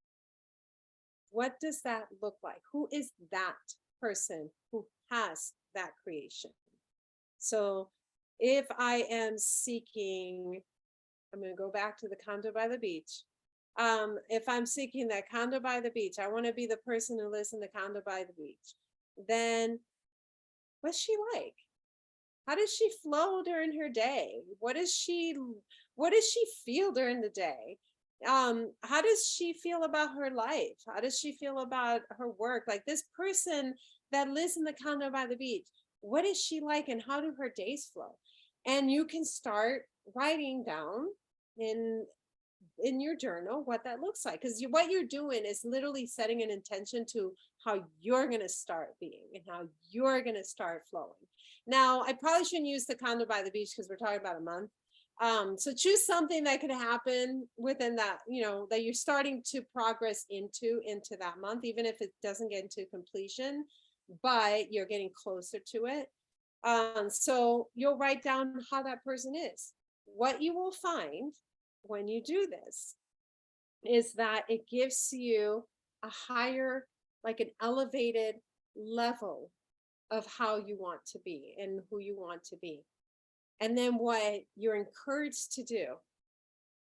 Speaker 1: What does that look like? Who is that person who has that creation? So if I am seeking, I'm going to go back to the condo by the beach. If I'm seeking that condo by the beach, I want to be the person who lives in the condo by the beach. Then what's she like? How does she flow during her day? What does she feel during the day? How does she feel about her life? How does she feel about her work? Like this person that lives in the condo by the beach, what is she like and how do her days flow? And you can start writing down in your journal what that looks like, because what you're doing is literally setting an intention to how you're going to start being and how you're going to start flowing. Now, I probably shouldn't use the condo by the beach because we're talking about a month. So choose something that could happen within that, that you're starting to progress into that month, even if it doesn't get into completion, but you're getting closer to it. So you'll write down how that person is. What you will find when you do this is that it gives you a higher, like an elevated level of how you want to be and who you want to be. And then what you're encouraged to do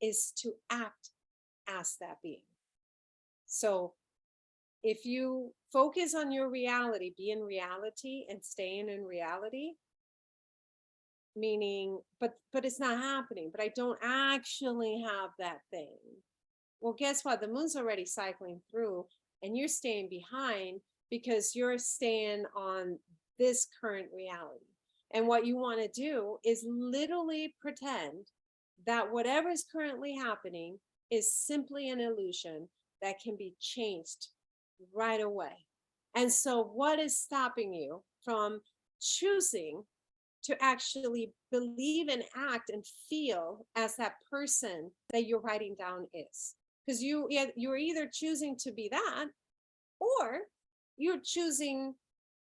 Speaker 1: is to act as that being. So if you focus on your reality, be in reality and staying in reality, meaning, but it's not happening, but I don't actually have that thing. Well, guess what? The moon's already cycling through and you're staying behind because you're staying on this current reality. And what you want to do is literally pretend that whatever is currently happening is simply an illusion that can be changed right away. And so what is stopping you from choosing to actually believe and act and feel as that person that you're writing down is? Because you're either choosing to be that, or you're choosing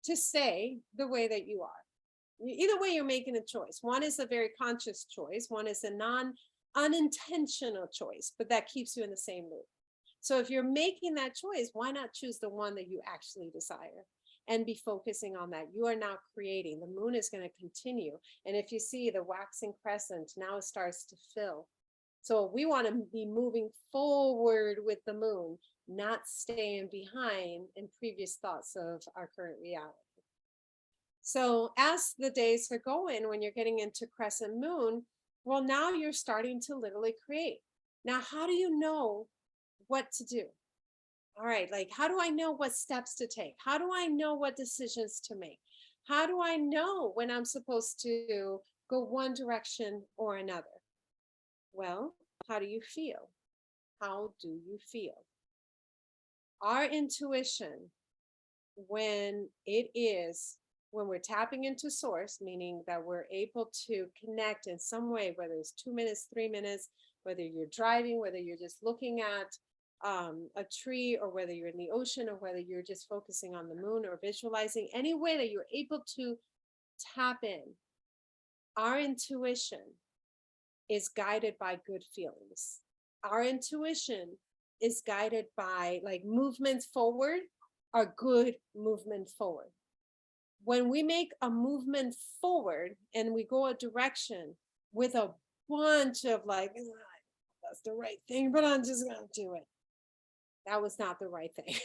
Speaker 1: to stay the way that you are. Either way, you're making a choice. One is a very conscious choice. One is a unintentional choice, but that keeps you in the same loop. So if you're making that choice, why not choose the one that you actually desire and be focusing on that? You are now creating. The moon is going to continue. And if you see the waxing crescent, now it starts to fill. So we want to be moving forward with the moon, not staying behind in previous thoughts of our current reality. So as the days are going, when you're getting into crescent moon, well, now you're starting to literally create. Now, how do you know what to do? All right, like, how do I know what steps to take? How do I know what decisions to make? How do I know when I'm supposed to go one direction or another? Well, how do you feel? How do you feel? Our intuition, when we're tapping into source, meaning that we're able to connect in some way, whether it's 2 minutes, 3 minutes, whether you're driving, whether you're just looking at a tree, or whether you're in the ocean, or whether you're just focusing on the moon or visualizing, any way that you're able to tap in, our intuition is guided by good feelings. Our intuition is guided by, like, movements forward are good movement forward. When we make a movement forward and we go a direction with a bunch of like, that's the right thing, but I'm just going to do it. That was not the right thing.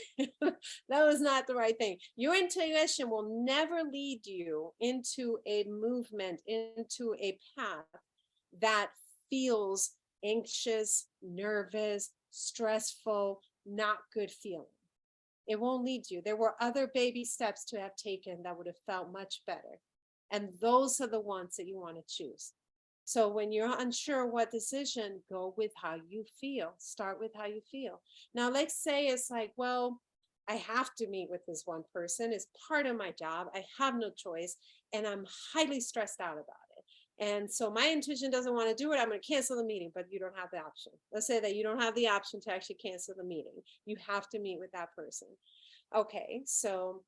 Speaker 1: That was not the right thing. Your intuition will never lead you into a movement, into a path that feels anxious, nervous, stressful, not good feeling. It won't lead you. There were other baby steps to have taken that would have felt much better. And those are the ones that you want to choose. So when you're unsure what decision, go with how you feel. Start with how you feel. Now, let's say it's like, well, I have to meet with this one person. It's part of my job. I have no choice. And I'm highly stressed out about it. And so my intuition doesn't want to do it. I'm going to cancel the meeting, but you don't have the option. Let's say that you don't have the option to actually cancel the meeting. You have to meet with that person. Okay, so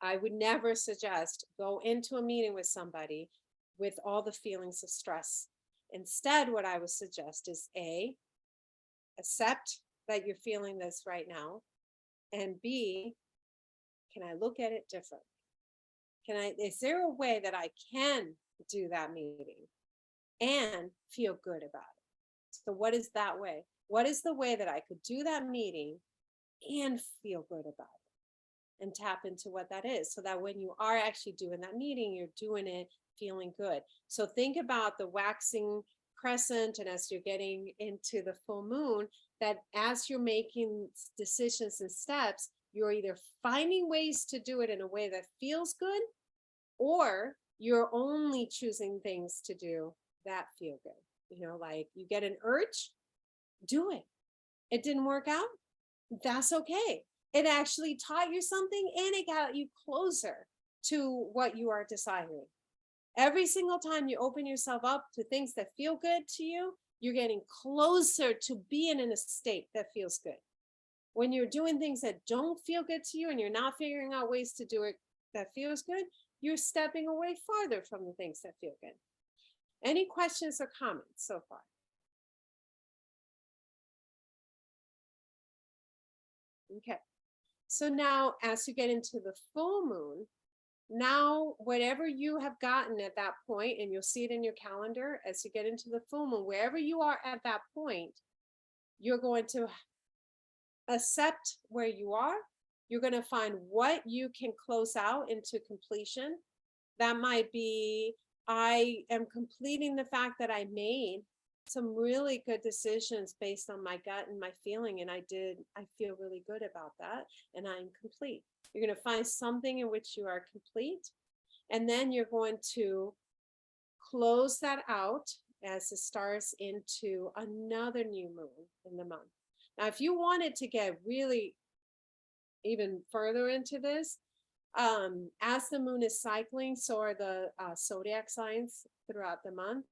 Speaker 1: I would never suggest go into a meeting with somebody with all the feelings of stress. Instead, what I would suggest is A, accept that you're feeling this right now. And B, can I look at it differently? Is there a way that I can do that meeting and feel good about it? So what is that way? What is the way that I could do that meeting and feel good about it? And tap into what that is, so that when you are actually doing that meeting, you're doing it feeling good. So think about the waxing crescent, and as you're getting into the full moon, that as you're making decisions and steps, you're either finding ways to do it in a way that feels good, or you're only choosing things to do that feel good. Like you get an urge, do it. It didn't work out, that's okay. It actually taught you something, and it got you closer to what you are desiring. Every single time you open yourself up to things that feel good to you, you're getting closer to being in a state that feels good. When you're doing things that don't feel good to you and you're not figuring out ways to do it that feels good, you're stepping away farther from the things that feel good. Any questions or comments so far? Okay. So now as you get into the full moon, now whatever you have gotten at that point, and you'll see it in your calendar as you get into the full moon, wherever you are at that point, you're going to accept where you are. You're going to find what you can close out into completion. That might be, I am completing the fact that I made some really good decisions based on my gut and my feeling, and I feel really good about that, and I'm complete. You're going to find something in which you are complete, and then you're going to close that out as it starts into another new moon in the month. Now, if you wanted to get really even further into this, as the moon is cycling, so are the zodiac signs throughout the month.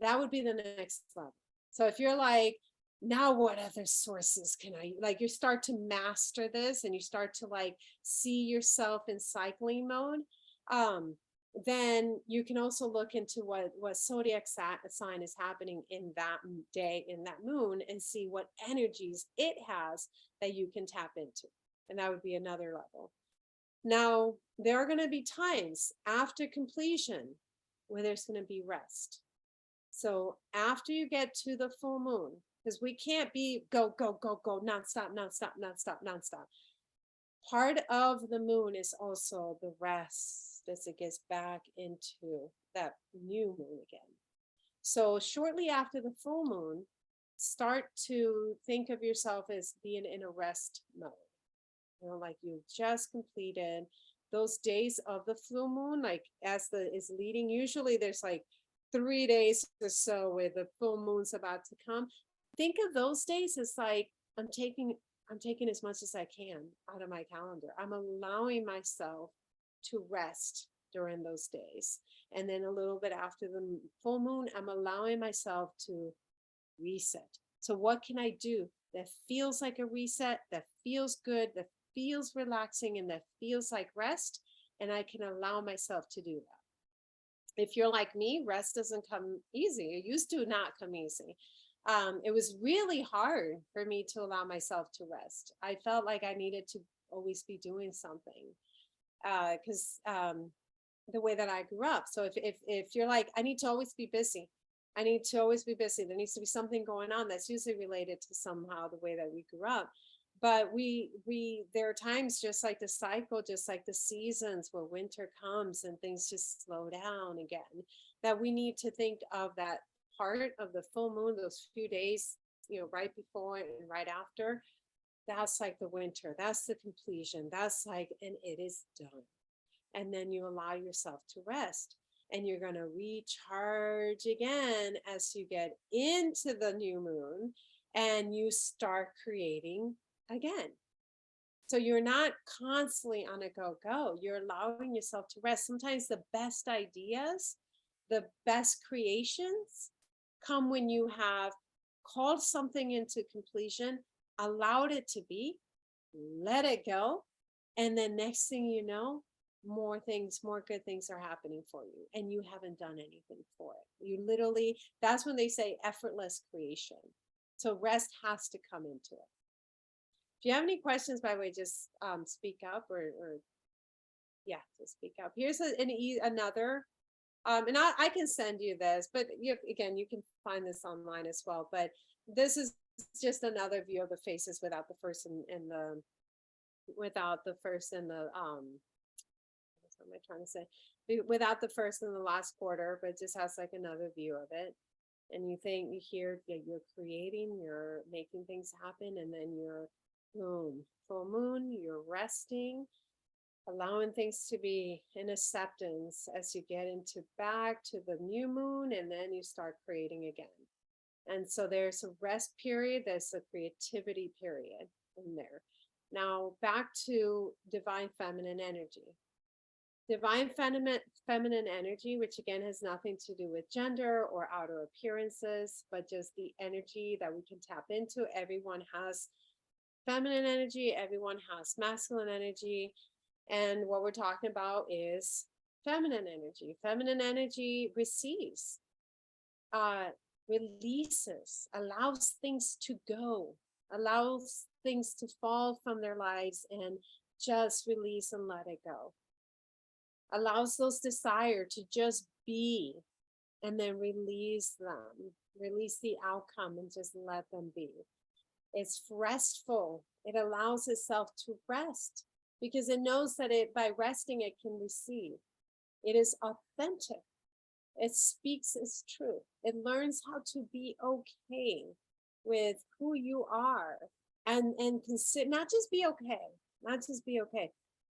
Speaker 1: That would be the next level. So if you're like, now what other sources can I, like, you start to master this and you start to like see yourself in cycling mode, then you can also look into what zodiac sign is happening in that day, in that moon, and see what energies it has that you can tap into. And that would be another level. Now, there are going to be times after completion where there's going to be rest. So after you get to the full moon, because we can't be go, go, go, go, nonstop, nonstop, nonstop, nonstop. Part of the moon is also the rest as it gets back into that new moon again. So shortly after the full moon, start to think of yourself as being in a rest mode. Like you just completed those days of the full moon, like as is leading, usually there's like 3 days or so where the full moon's about to come. Think of those days as like, I'm taking as much as I can out of my calendar. I'm allowing myself to rest during those days. And then a little bit after the full moon, I'm allowing myself to reset. So what can I do that feels like a reset, that feels good, that feels relaxing, and that feels like rest? And I can allow myself to do that. If you're like me, rest doesn't come easy. It used to not come easy. It was really hard for me to allow myself to rest. I felt like I needed to always be doing something because the way that I grew up. So if you're like, I need to always be busy. I need to always be busy. There needs to be something going on that's usually related to somehow the way that we grew up. But there are times, just like the cycle, just like the seasons where winter comes and things just slow down again, that we need to think of that part of the full moon, those few days, right before and right after. That's like the winter. That's the completion. That's like, and it is done. And then you allow yourself to rest. And you're going to recharge again as you get into the new moon and you start creating again. So you're not constantly on a go. You're allowing yourself to rest. Sometimes the best ideas, the best creations come when you have called something into completion, allowed it to be, let it go. And then next thing you know, more good things are happening for you, and you haven't done anything for it. You literally, that's when they say effortless creation. So rest has to come into it. If you have any questions, by the way, just speak up or Yeah, to speak up. Here's another, and I can send you this, but again, you can find this online as well. But this is just another view of the faces without the first and the what am I trying to say? Without the first and the last quarter, but it just has like another view of it. And you hear, yeah, you're creating, you're making things happen, and then you're boom, full moon, you're resting, allowing things to be in acceptance as you get into back to the new moon, and then you start creating again. And so there's a rest period, there's a creativity period in there. Now back to divine feminine energy. Divine feminine energy, which again has nothing to do with gender or outer appearances, but just the energy that we can tap into. Everyone has feminine energy, everyone has masculine energy. And what we're talking about is feminine energy. Feminine energy receives, releases, allows things to go, allows things to fall from their lives and just release and let it go. Allows those desire to just be and then release them, release the outcome and just let them be. It's restful. It allows itself to rest because it knows that by resting, it can receive. It is authentic. It speaks its truth. It learns how to be okay with who you are and consider, not just be okay,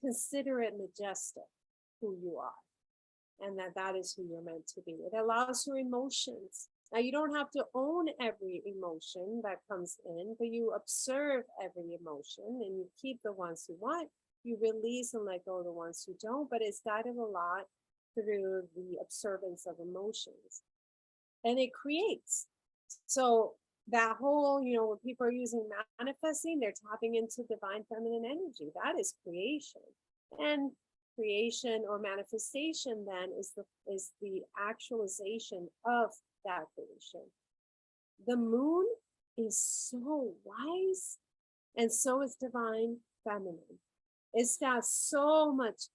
Speaker 1: consider it majestic who you are, and that is who you're meant to be. It allows your emotions. Now, you don't have to own every emotion that comes in, but you observe every emotion and you keep the ones you want. You release and let go of the ones who don't, but it's guided a lot through the observance of emotions. And it creates. So that whole, when people are using manifesting, they're tapping into divine feminine energy. That is creation. And creation or manifestation then is the actualization of that creation. The moon is so wise, and so is divine feminine. It's got so much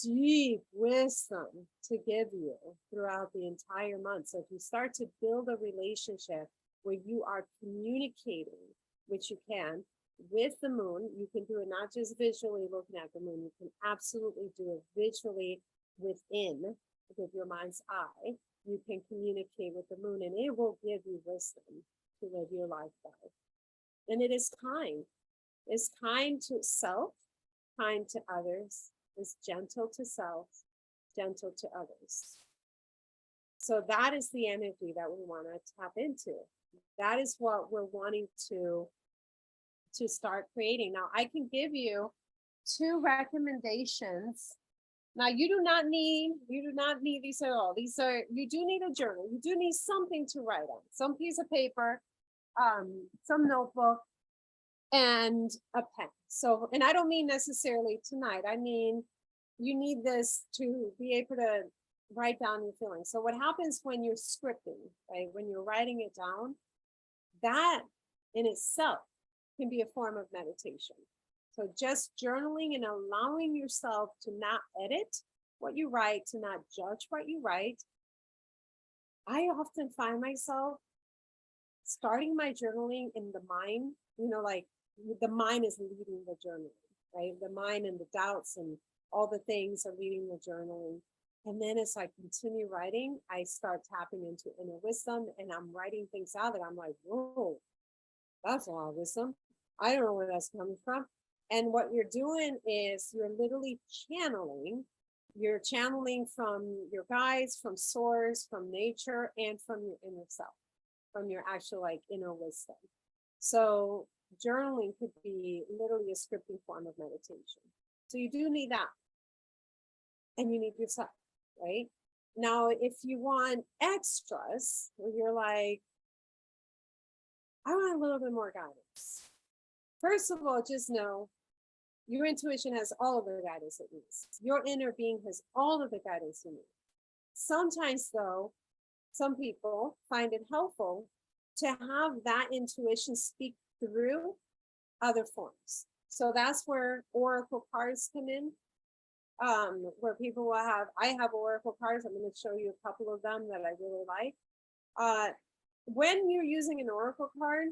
Speaker 1: deep wisdom to give you throughout the entire month. So if you start to build a relationship where you are communicating, which you can, with the moon, you can do it not just visually looking at the moon, you can absolutely do it visually within, with your mind's eye. You can communicate with the moon and it will give you wisdom to live your life better. And it is kind. It's kind to self, kind to others, is gentle to self, gentle to others. So that is the energy that we want to tap into. That is what we're wanting to start creating. Now, I can give you 2 recommendations. Now, you do not need these at all. You do need a journal. You do need something to write on, some piece of paper, some notebook, and a pen. So, and I don't mean necessarily tonight. I mean, you need this to be able to write down your feelings. So what happens when you're scripting, right? When you're writing it down, that in itself can be a form of meditation. So just journaling and allowing yourself to not edit what you write, to not judge what you write. I often find myself starting my journaling in the mind, like the mind is leading the journaling, right? The mind and the doubts and all the things are leading the journaling. And then as I continue writing, I start tapping into inner wisdom and I'm writing things out that I'm like, whoa, that's a lot of wisdom. I don't know where that's coming from. And what you're doing is you're literally channeling. You're channeling from your guides, from source, from nature, and from your inner self, from your actual inner wisdom. So journaling could be literally a scripting form of meditation. So you do need that. And you need yourself, right? Now, if you want extras, where you're like, I want a little bit more guidance. First of all, just know your intuition has all of the guidance it needs. Your inner being has all of the guidance you need. Sometimes, though, some people find it helpful to have that intuition speak through other forms. So that's where oracle cards come in. where people will have, I have oracle cards. I'm going to show you a couple of them that I really like. When you're using an oracle card,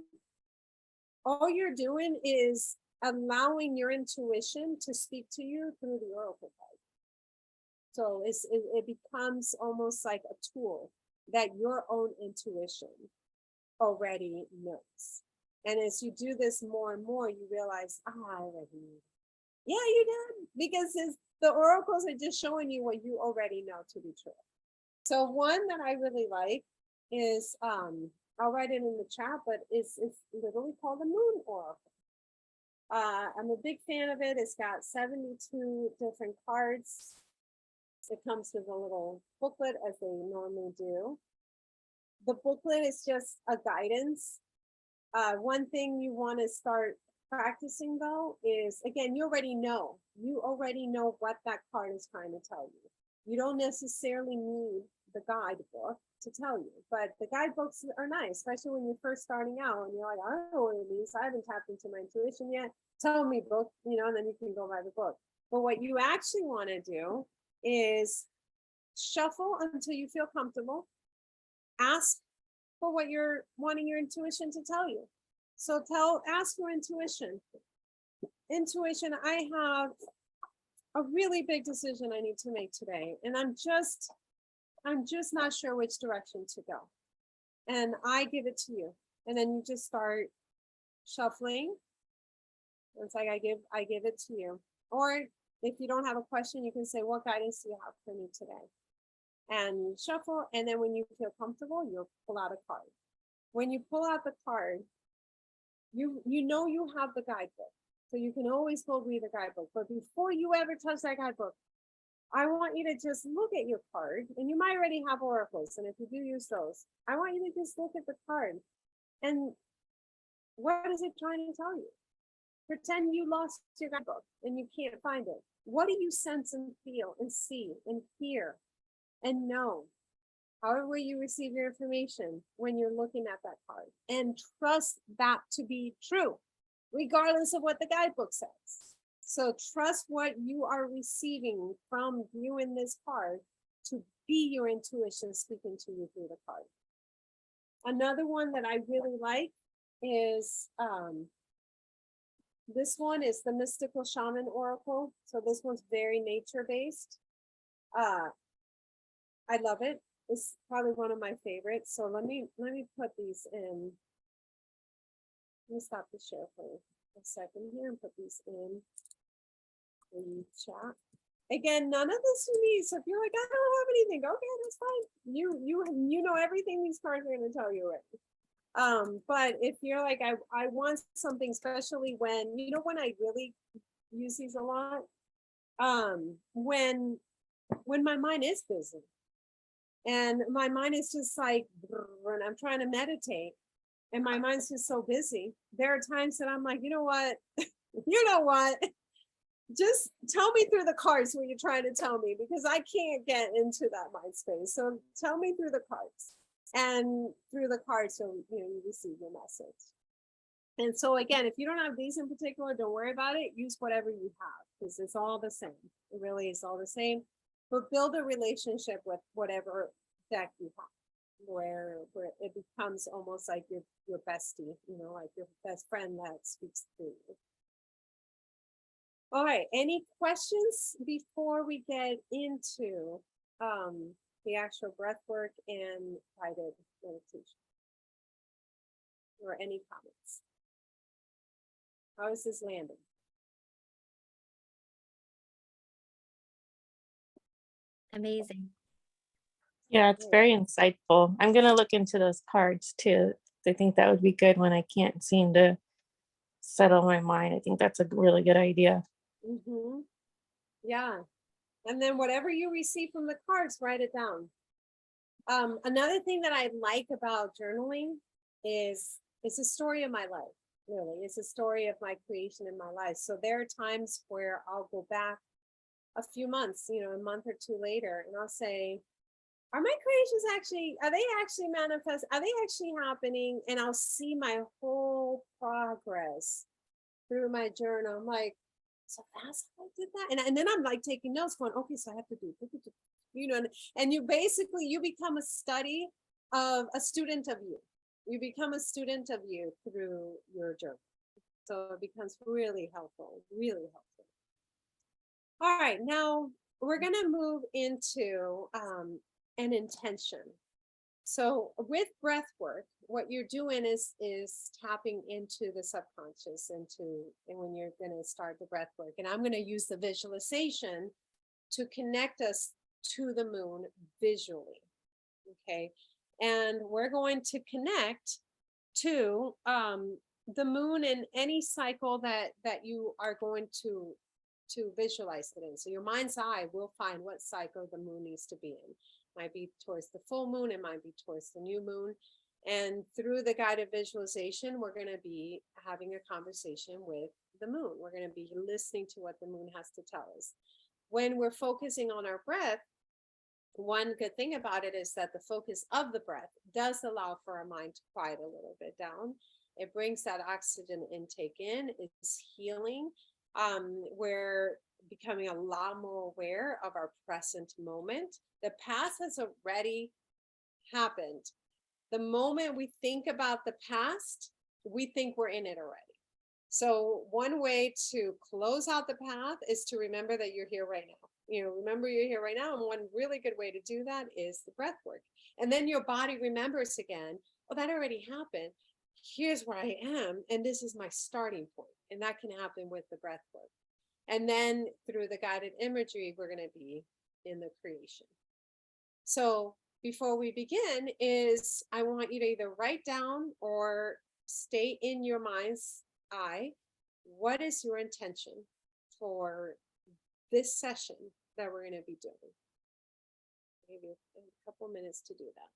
Speaker 1: all you're doing is allowing your intuition to speak to you through the oracle card. So it becomes almost like a tool that your own intuition already knows. And as you do this more and more, you realize, I already knew. Yeah, you did, because the oracles are just showing you what you already know to be true. So one that I really like is, I'll write it in the chat, but it's literally called the Moon Oracle. I'm a big fan of it. It's got 72 different cards. It comes with a little booklet, as they normally do. The booklet is just a guidance. One thing you want to start practicing, though, is, again, you already know what that card is trying to tell you. You don't necessarily need the guidebook to tell you, but the guidebooks are nice, especially when you're first starting out and you're like, I don't know what it means. I haven't tapped into my intuition yet. Tell me, book, and then you can go by the book. But what you actually want to do is shuffle until you feel comfortable. Ask for what you're wanting your intuition to tell you. So ask for intuition. Intuition, I have a really big decision I need to make today, and I'm just not sure which direction to go. And I give it to you. And then you just start shuffling. It's like I give it to you. Or if you don't have a question, you can say, what guidance do you have for me today? And you shuffle, and then when you feel comfortable, you'll pull out a card. When you pull out the card, you know you have the guidebook. So you can always go read the guidebook. But before you ever touch that guidebook, I want you to just look at your card, and you might already have oracles. And if you do use those, I want you to just look at the card. And what is it trying to tell you? Pretend you lost your guidebook and you can't find it. What do you sense and feel and see and hear and know? However you receive your information when you're looking at that card, and trust that to be true, regardless of what the guidebook says. So trust what you are receiving from viewing this card to be your intuition speaking to you through the card. Another one that I really like is, this one is the Mystical Shaman Oracle. So this one's very nature-based. I love it. It's probably one of my favorites. So let me put these in. Let me stop the share for a second here and put these in the chat. Again, none of this you need. So if you're like, I don't have anything, okay, that's fine. You know everything these cards are going to tell you already. But if you're like, I want something, especially when I really use these a lot, when my mind is busy and my mind is just like, and I'm trying to meditate and my mind's just so busy, there are times that I'm like, you know what, just tell me through the cards what you're trying to tell me, because I can't get into that mind space. So tell me through the cards. And through the cards, so you receive your message. And so again, if you don't have these in particular, don't worry about it. Use whatever you have, because it's all the same. It really is all the same. But build a relationship with whatever deck you have, where it becomes almost like your bestie, like your best friend that speaks through you. All right, any questions before we get into the actual breath work and guided meditation? Or any comments? How is this landing?
Speaker 2: Amazing.
Speaker 3: Yeah, it's very insightful. I'm going to look into those cards too. I think that would be good when I can't seem to settle my mind. I think that's a really good idea.
Speaker 1: Mm-hmm. Yeah. And then whatever you receive from the cards, write it down. Another thing that I like about journaling is it's a story of my life. Really, it's a story of my creation in my life. So there are times where I'll go back a few months, a month or two later, and I'll say, are my creations are they actually manifest? Are they actually happening? And I'll see my whole progress through my journal. I'm like, So that's how I did that. And then I'm like taking notes going, okay, so I have to do, you know, and you basically, you become a study of a student of you. You become a student of you through your journal. So it becomes really helpful, really helpful. All right, now we're going to move into an intention. So with breath work, what you're doing is tapping into the subconscious, and when you're going to start the breath work. And I'm going to use the visualization to connect us to the moon visually. Okay. And we're going to connect to the moon in any cycle that you are going to visualize it in. So your mind's eye will find what cycle the moon needs to be in. Might be towards the full moon, it might be towards the new moon. And through the guided visualization, we're going to be having a conversation with the moon. We're going to be listening to what the moon has to tell us. When we're focusing on our breath, one good thing about it is that the focus of the breath does allow for our mind to quiet a little bit down. It brings that oxygen intake in, it's healing. We're becoming a lot more aware of our present moment. The past has already happened. The moment we think about the past, we think we're in it already. So one way to close out the path is to remember that you're here right now. You know, remember you're here right now. And one really good way to do that is the breath work. And then your body remembers again, oh, that already happened. Here's where I am. And this is my starting point. And that can happen with the breath work. And then through the guided imagery, we're going to be in the creation. So before we begin is I want you to either write down or stay in your mind's eye. What is your intention for this session that we're going to be doing? Maybe a couple minutes to do that.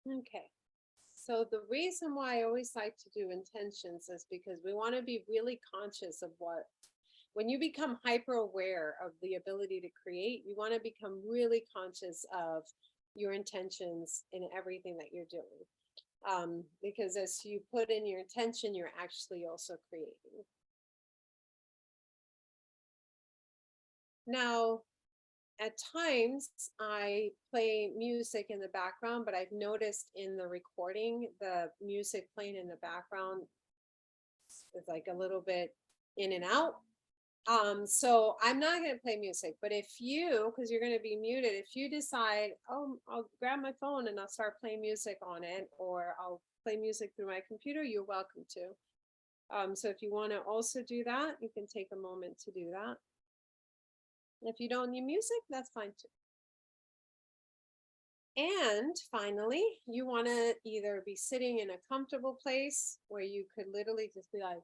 Speaker 1: Okay. So the reason why I always like to do intentions is because we want to be really conscious of when you become hyper aware of the ability to create, you want to become really conscious of your intentions in everything that you're doing. Because as you put in your intention, you're actually also creating. Now, at times I play music in the background, but I've noticed in the recording, the music playing in the background is like a little bit in and out. So I'm not going to play music, but if you, because you're going to be muted, if you decide, oh, I'll grab my phone and I'll start playing music on it, or I'll play music through my computer, you're welcome to. So if you want to also do that, you can take a moment to do that. If you don't need music, that's fine too. And finally, you want to either be sitting in a comfortable place where you could literally just be like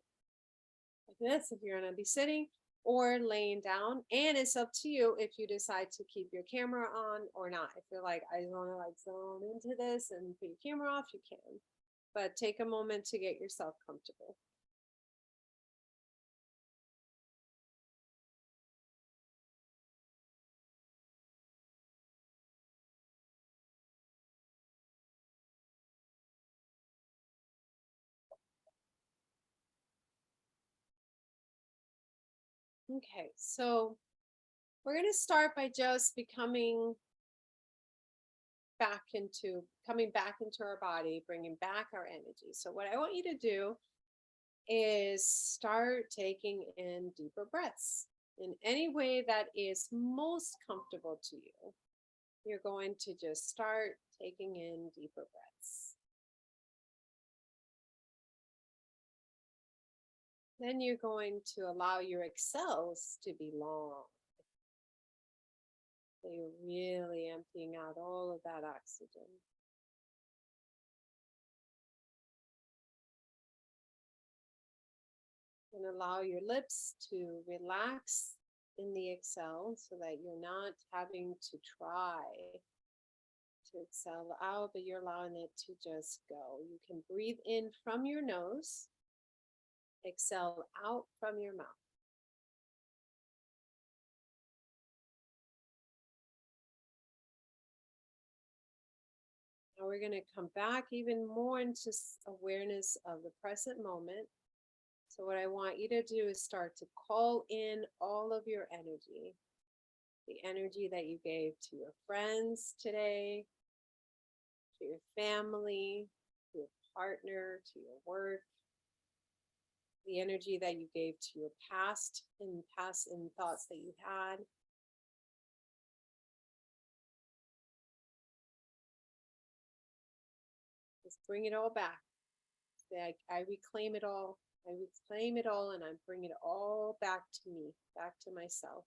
Speaker 1: this if you're going to be sitting, or laying down. And it's up to you if you decide to keep your camera on or not. If you're like, I want to like zone into this and put your camera off, you can. But take a moment to get yourself comfortable. Okay, so we're going to start by just coming back into our body, bringing back our energy. So what I want you to do is start taking in deeper breaths in any way that is most comfortable to you. You're going to just start taking in deeper breaths. Then you're going to allow your exhales to be long. So you're really emptying out all of that oxygen. And allow your lips to relax in the exhale so that you're not having to try to exhale out, but you're allowing it to just go. You can breathe in from your nose, exhale out from your mouth. Now we're going to come back even more into awareness of the present moment. So what I want you to do is start to call in all of your energy, the energy that you gave to your friends today, to your family, to your partner, to your work, the energy that you gave to your past and thoughts that you had. Just bring it all back. Say, I reclaim it all. I reclaim it all and I bring it all back to me, back to myself.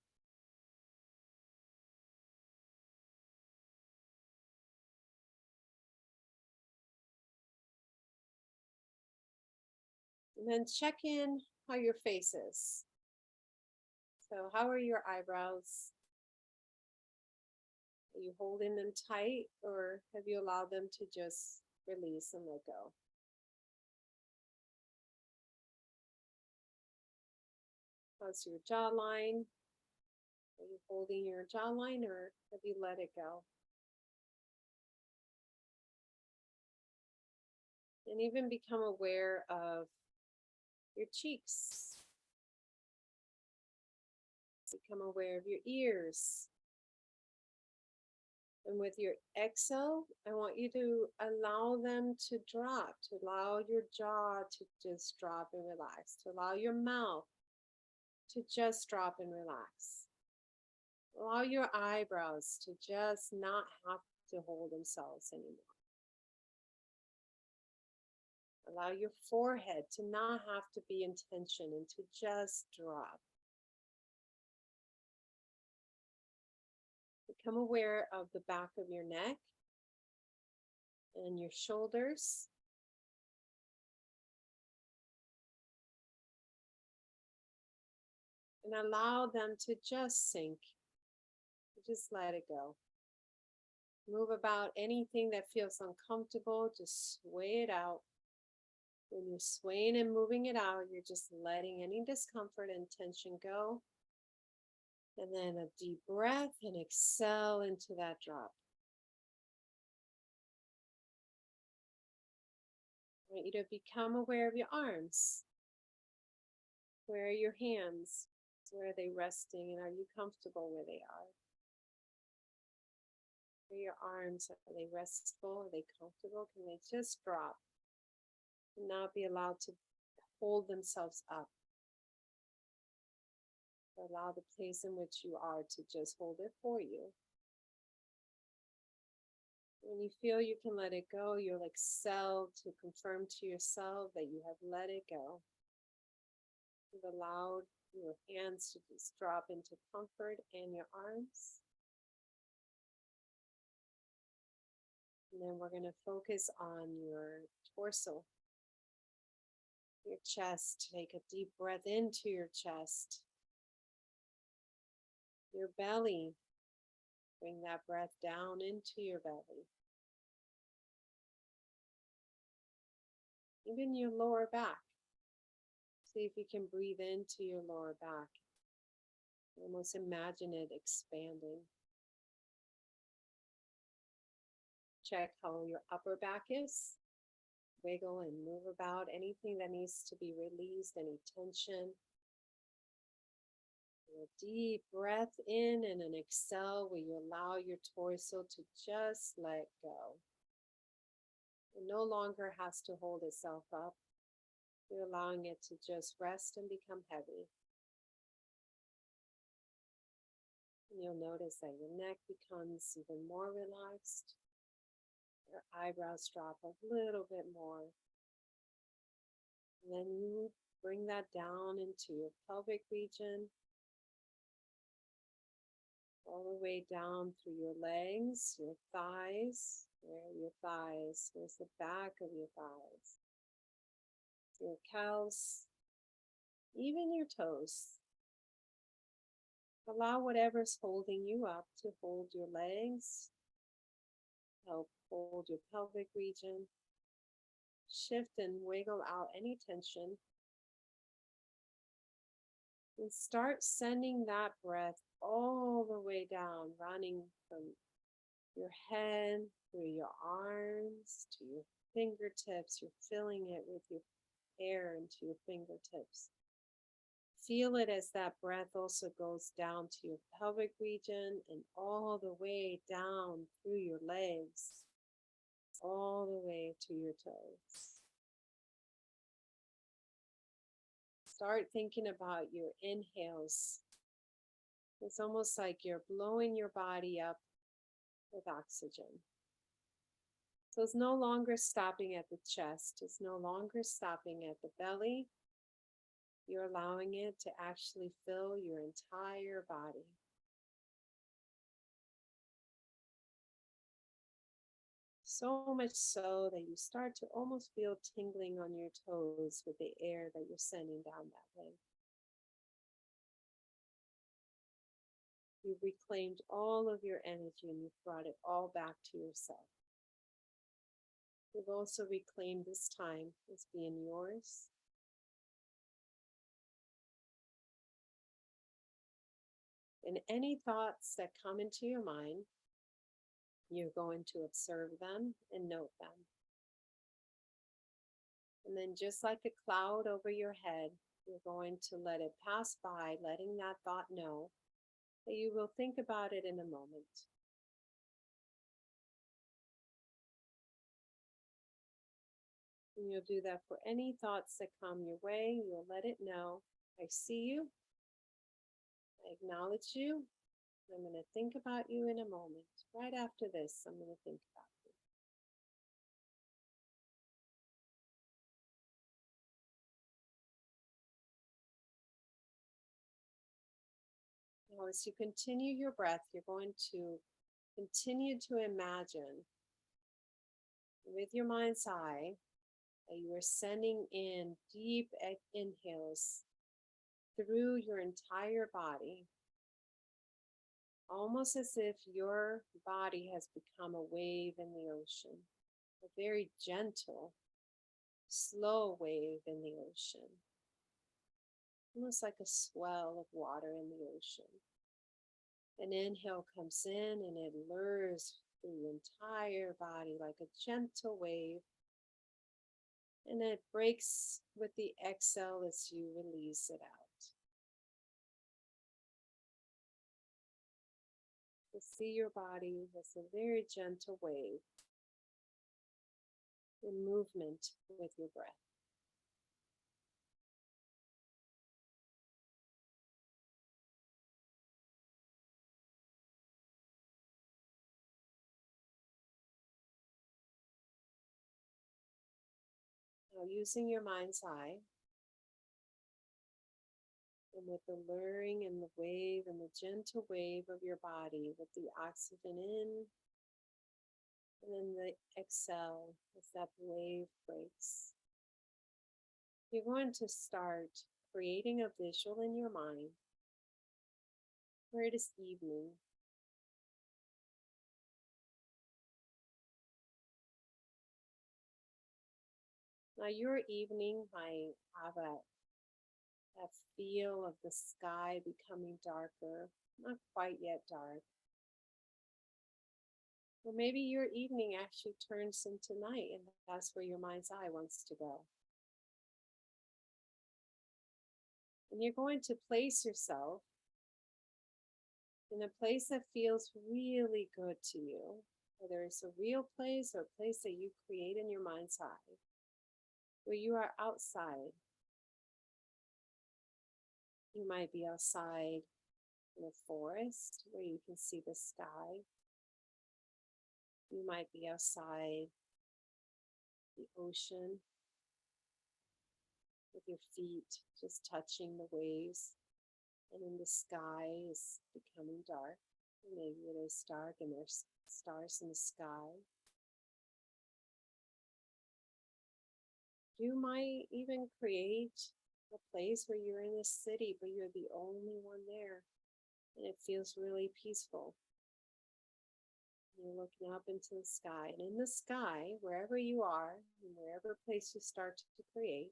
Speaker 1: And then check in how your face is. So how are your eyebrows? Are you holding them tight or have you allowed them to just release and let go? How's your jawline? Are you holding your jawline or have you let it go? And even become aware of your cheeks. Become aware of your ears. And with your exhale, I want you to allow them to drop, to allow your jaw to just drop and relax, to allow your mouth to just drop and relax. Allow your eyebrows to just not have to hold themselves anymore. Allow your forehead to not have to be in tension and to just drop. Become aware of the back of your neck and your shoulders. And allow them to just sink. Just let it go. Move about anything that feels uncomfortable. Just sway it out. When you're swaying and moving it out, you're just letting any discomfort and tension go. And then a deep breath and exhale into that drop. I want you to become aware of your arms. Where are your hands? Where are they resting and are you comfortable where they are? Where are your arms? Are they restful? Are they comfortable? Can they just drop and not be allowed to hold themselves up? Allow the place in which you are to just hold it for you. When you feel you can let it go, you'll exhale to confirm to yourself that you have let it go. You've allowed your hands to just drop into comfort and your arms. And then we're going to focus on your torso, your chest. Take a deep breath into your chest. Your belly. Bring that breath down into your belly. Even your lower back. See if you can breathe into your lower back. Almost imagine it expanding. Check how your upper back is. Wiggle and move about anything that needs to be released, any tension. A deep breath in and an exhale where you allow your torso to just let go. It no longer has to hold itself up. You're allowing it to just rest and become heavy. And you'll notice that your neck becomes even more relaxed. Your eyebrows drop a little bit more. And then you bring that down into your pelvic region. all the way down through your legs, your thighs. Where are your thighs? Where's the back of your thighs? Your calves, even your toes. Allow whatever's holding you up to hold your legs, help hold your pelvic region. Shift and wiggle out any tension. And start sending that breath all the way down, running from your head through your arms to your fingertips. You're filling it with your air into your fingertips. Feel it as that breath also goes down to your pelvic region and all the way down through your legs, all the way to your toes. Start thinking about your inhales. It's almost like you're blowing your body up with oxygen. So it's no longer stopping at the chest. It's no longer stopping at the belly. You're allowing it to actually fill your entire body. So much so that you start to almost feel tingling on your toes with the air that you're sending down that way. You've reclaimed all of your energy and you've brought it all back to yourself. You've also reclaimed this time as being yours. And any thoughts that come into your mind, you're going to observe them and note them. And then just like a cloud over your head, you're going to let it pass by, letting that thought know that you will think about it in a moment. And you'll do that for any thoughts that come your way. You'll let it know, I see you, I acknowledge you. I'm going to think about you in a moment. Right after this, I'm going to think about you. Now, as you continue your breath, you're going to continue to imagine with your mind's eye that you are sending in deep inhales through your entire body, almost as if your body has become a wave in the ocean, a very gentle, slow wave in the ocean, almost like a swell of water in the ocean. An inhale comes in and it lures through your entire body like a gentle wave, and it breaks with the exhale as you release it out. To see your body as a very gentle wave in movement with your breath. Now, using your mind's eye, and with the luring and the wave and the gentle wave of your body with the oxygen in, and then the exhale as that wave breaks. You're going to start creating a visual in your mind where it is evening. Now, your evening might have that feel of the sky becoming darker, not quite yet dark. Or maybe your evening actually turns into night, and that's where your mind's eye wants to go. And you're going to place yourself in a place that feels really good to you, whether it's a real place or a place that you create in your mind's eye, where you are outside. You might be outside in a forest where you can see the sky. You might be outside the ocean with your feet just touching the waves, and then the sky is becoming dark. Maybe it is dark and there's stars in the sky. You might even create a place where you're in a city, but you're the only one there, and it feels really peaceful. You're looking up into the sky, and in the sky, wherever you are, and wherever place you start to create,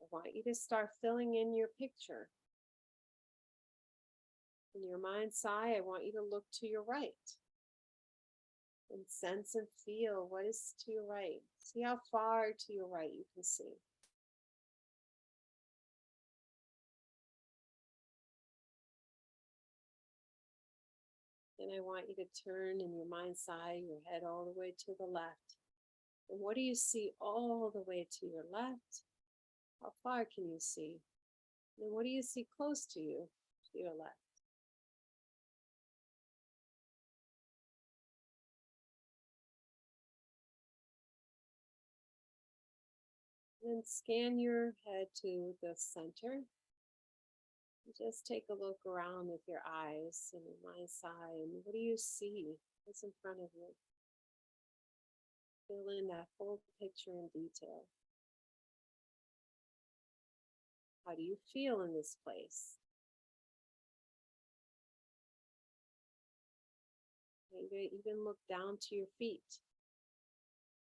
Speaker 1: I want you to start filling in your picture. In your mind's eye, I want you to look to your right and sense and feel what is to your right. See how far to your right you can see. Then I want you to turn in your mind's eye, your head all the way to the left. And what do you see all the way to your left? How far can you see? And what do you see close to you, to your left? Then scan your head to the center. Just take a look around with your eyes and your mind's eye. And what do you see? What's in front of you? Fill in that whole picture in detail. How do you feel in this place? Maybe even look down to your feet.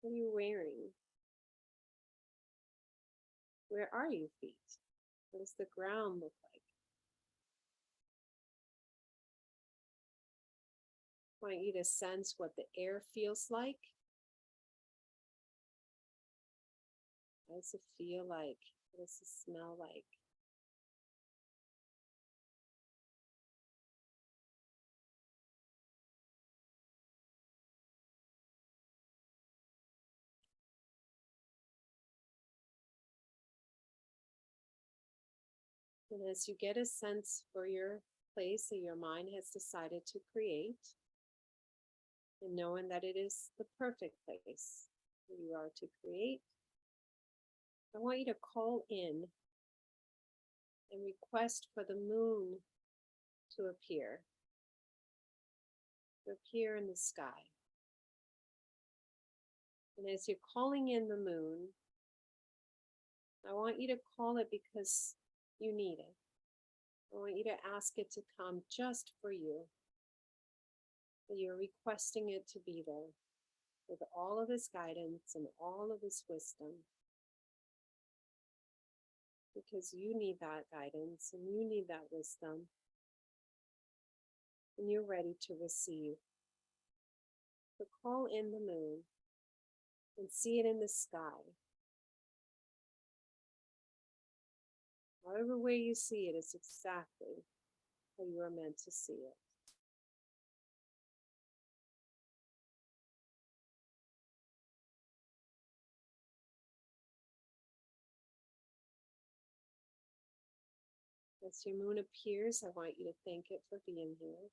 Speaker 1: What are you wearing? Where are your feet? What does the ground look like? I want you to sense what the air feels like. What does it feel like? What does it smell like? And as you get a sense for your place that your mind has decided to create, and knowing that it is the perfect place where you are to create, I want you to call in and request for the moon to appear in the sky. And as you're calling in the moon, I want you to call it because you need it. I want you to ask it to come just for you. That you're requesting it to be there with all of its guidance and all of its wisdom. Because you need that guidance and you need that wisdom. And you're ready to receive. So call in the moon and see it in the sky. However way you see it is exactly how you are meant to see it. As your moon appears, I want you to thank it for being here.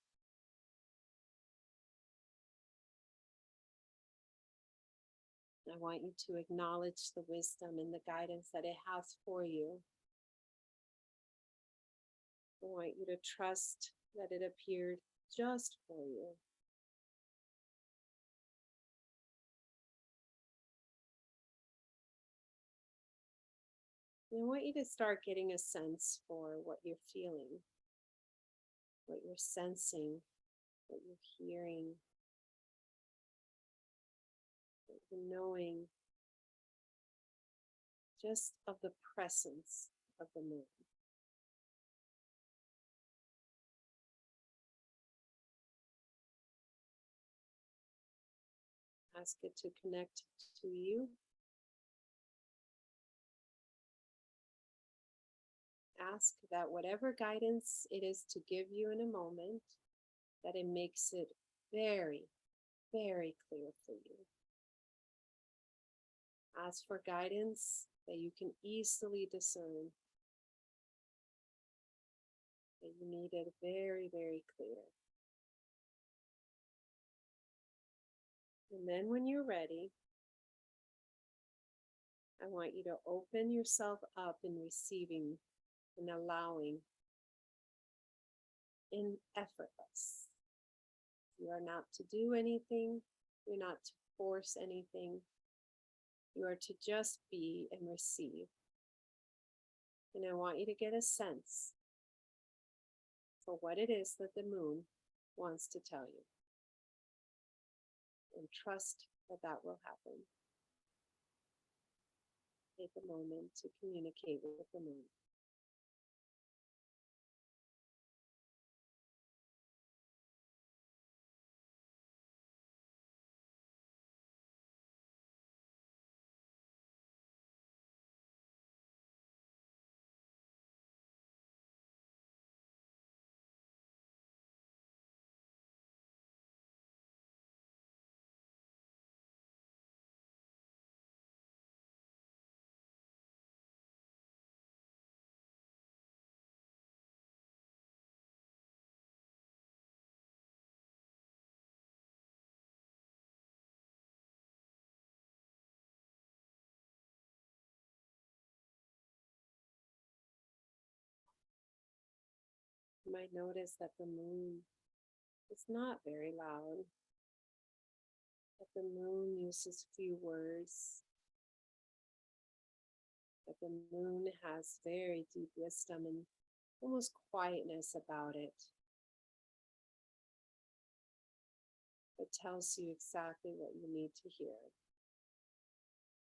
Speaker 1: I want you to acknowledge the wisdom and the guidance that it has for you. I want you to trust that it appeared just for you. And I want you to start getting a sense for what you're feeling, what you're sensing, what you're hearing, what you're knowing, just of the presence of the moon. Ask it to connect to you. Ask that whatever guidance it is to give you in a moment, that it makes it very, very clear for you. Ask for guidance that you can easily discern, that you need it very, very clear. And then when you're ready, I want you to open yourself up in receiving and allowing effortless. You are not to do anything. You're not to force anything. You are to just be and receive. And I want you to get a sense for what it is that the moon wants to tell you. And trust that that will happen. Take a moment to communicate with the moon. You might notice that the moon is not very loud, that the moon uses few words, that the moon has very deep wisdom and almost quietness about it. It tells you exactly what you need to hear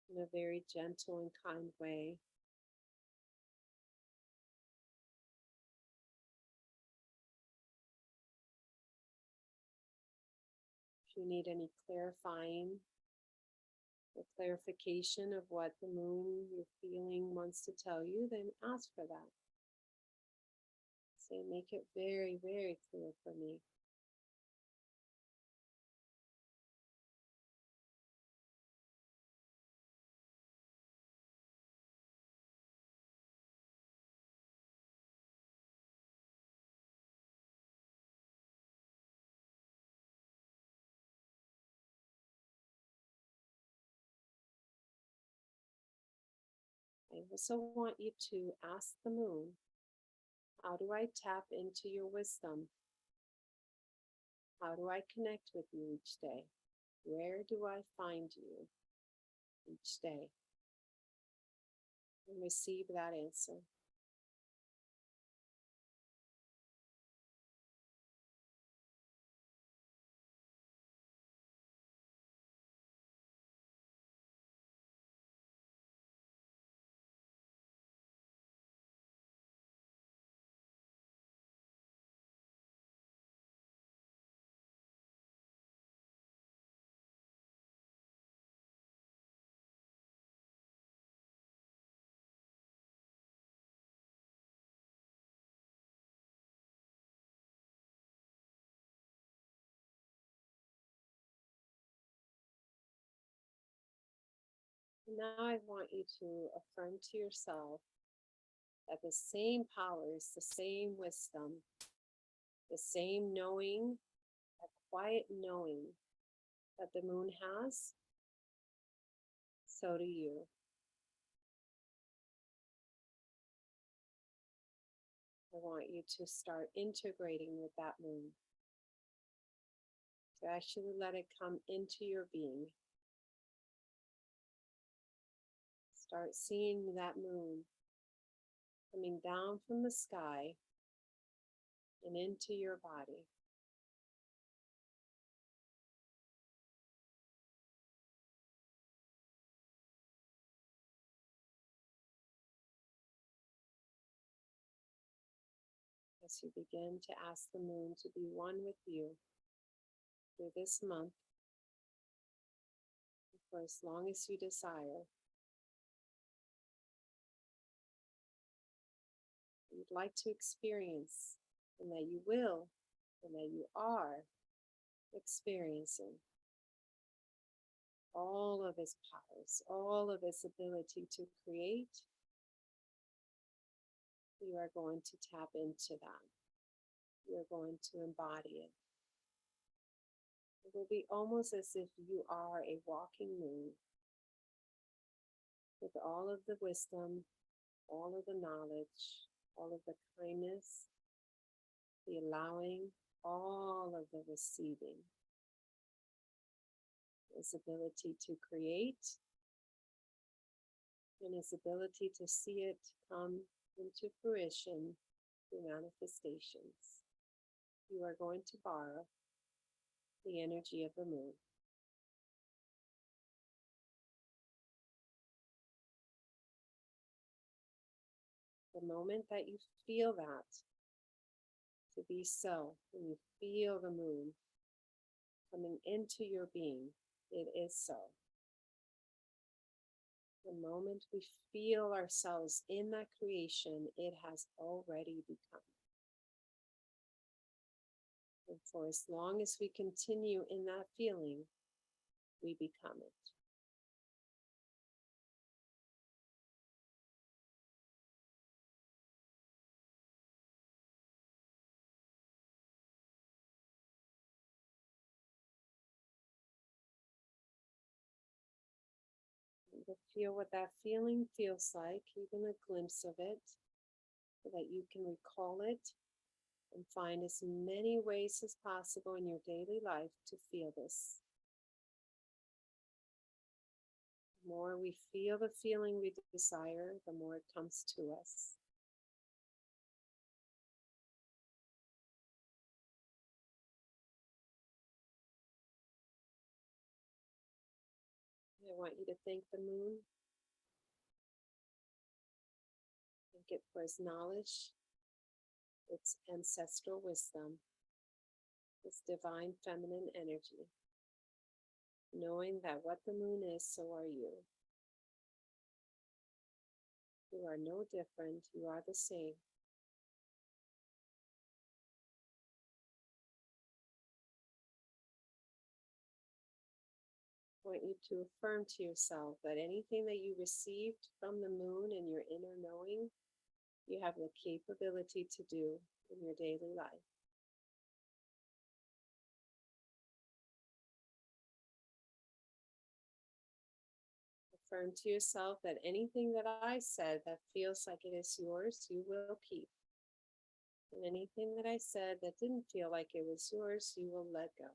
Speaker 1: in a very gentle and kind way. If you need any clarifying or clarification of what the moon you're feeling wants to tell you, then ask for that. Say, make it very, very clear for me. I also want you to ask the moon, how do I tap into your wisdom? How do I connect with you each day? Where do I find you each day? And receive that answer. Now I want you to affirm to yourself that the same powers, the same wisdom, the same knowing, that quiet knowing that the moon has, so do you. I want you to start integrating with that moon, to actually let it come into your being. Start seeing that moon coming down from the sky and into your body. As you begin to ask the moon to be one with you through this month, for as long as you desire. You'd like to experience, and that you will, and that you are experiencing all of its powers, all of its ability to create. You are going to tap into that. You are going to embody it. It will be almost as if you are a walking moon with all of the wisdom, all of the knowledge, all of the kindness, the allowing, all of the receiving, his ability to create, and his ability to see it come into fruition through manifestations. You are going to borrow the energy of the moon. The moment that you feel that to be so, when you feel the moon coming into your being, it is so. The moment we feel ourselves in that creation, it has already become. And for as long as we continue in that feeling, we become it. To feel what that feeling feels like, even a glimpse of it, so that you can recall it and find as many ways as possible in your daily life to feel this. The more we feel the feeling we desire, the more it comes to us. I want you to thank the moon. Thank it for its knowledge, its ancestral wisdom, its divine feminine energy. Knowing that what the moon is, so are you. You are no different, you are the same. I want you to affirm to yourself that anything that you received from the moon in your inner knowing, you have the capability to do in your daily life. Affirm to yourself that anything that I said that feels like it is yours, you will keep. And anything that I said that didn't feel like it was yours, you will let go.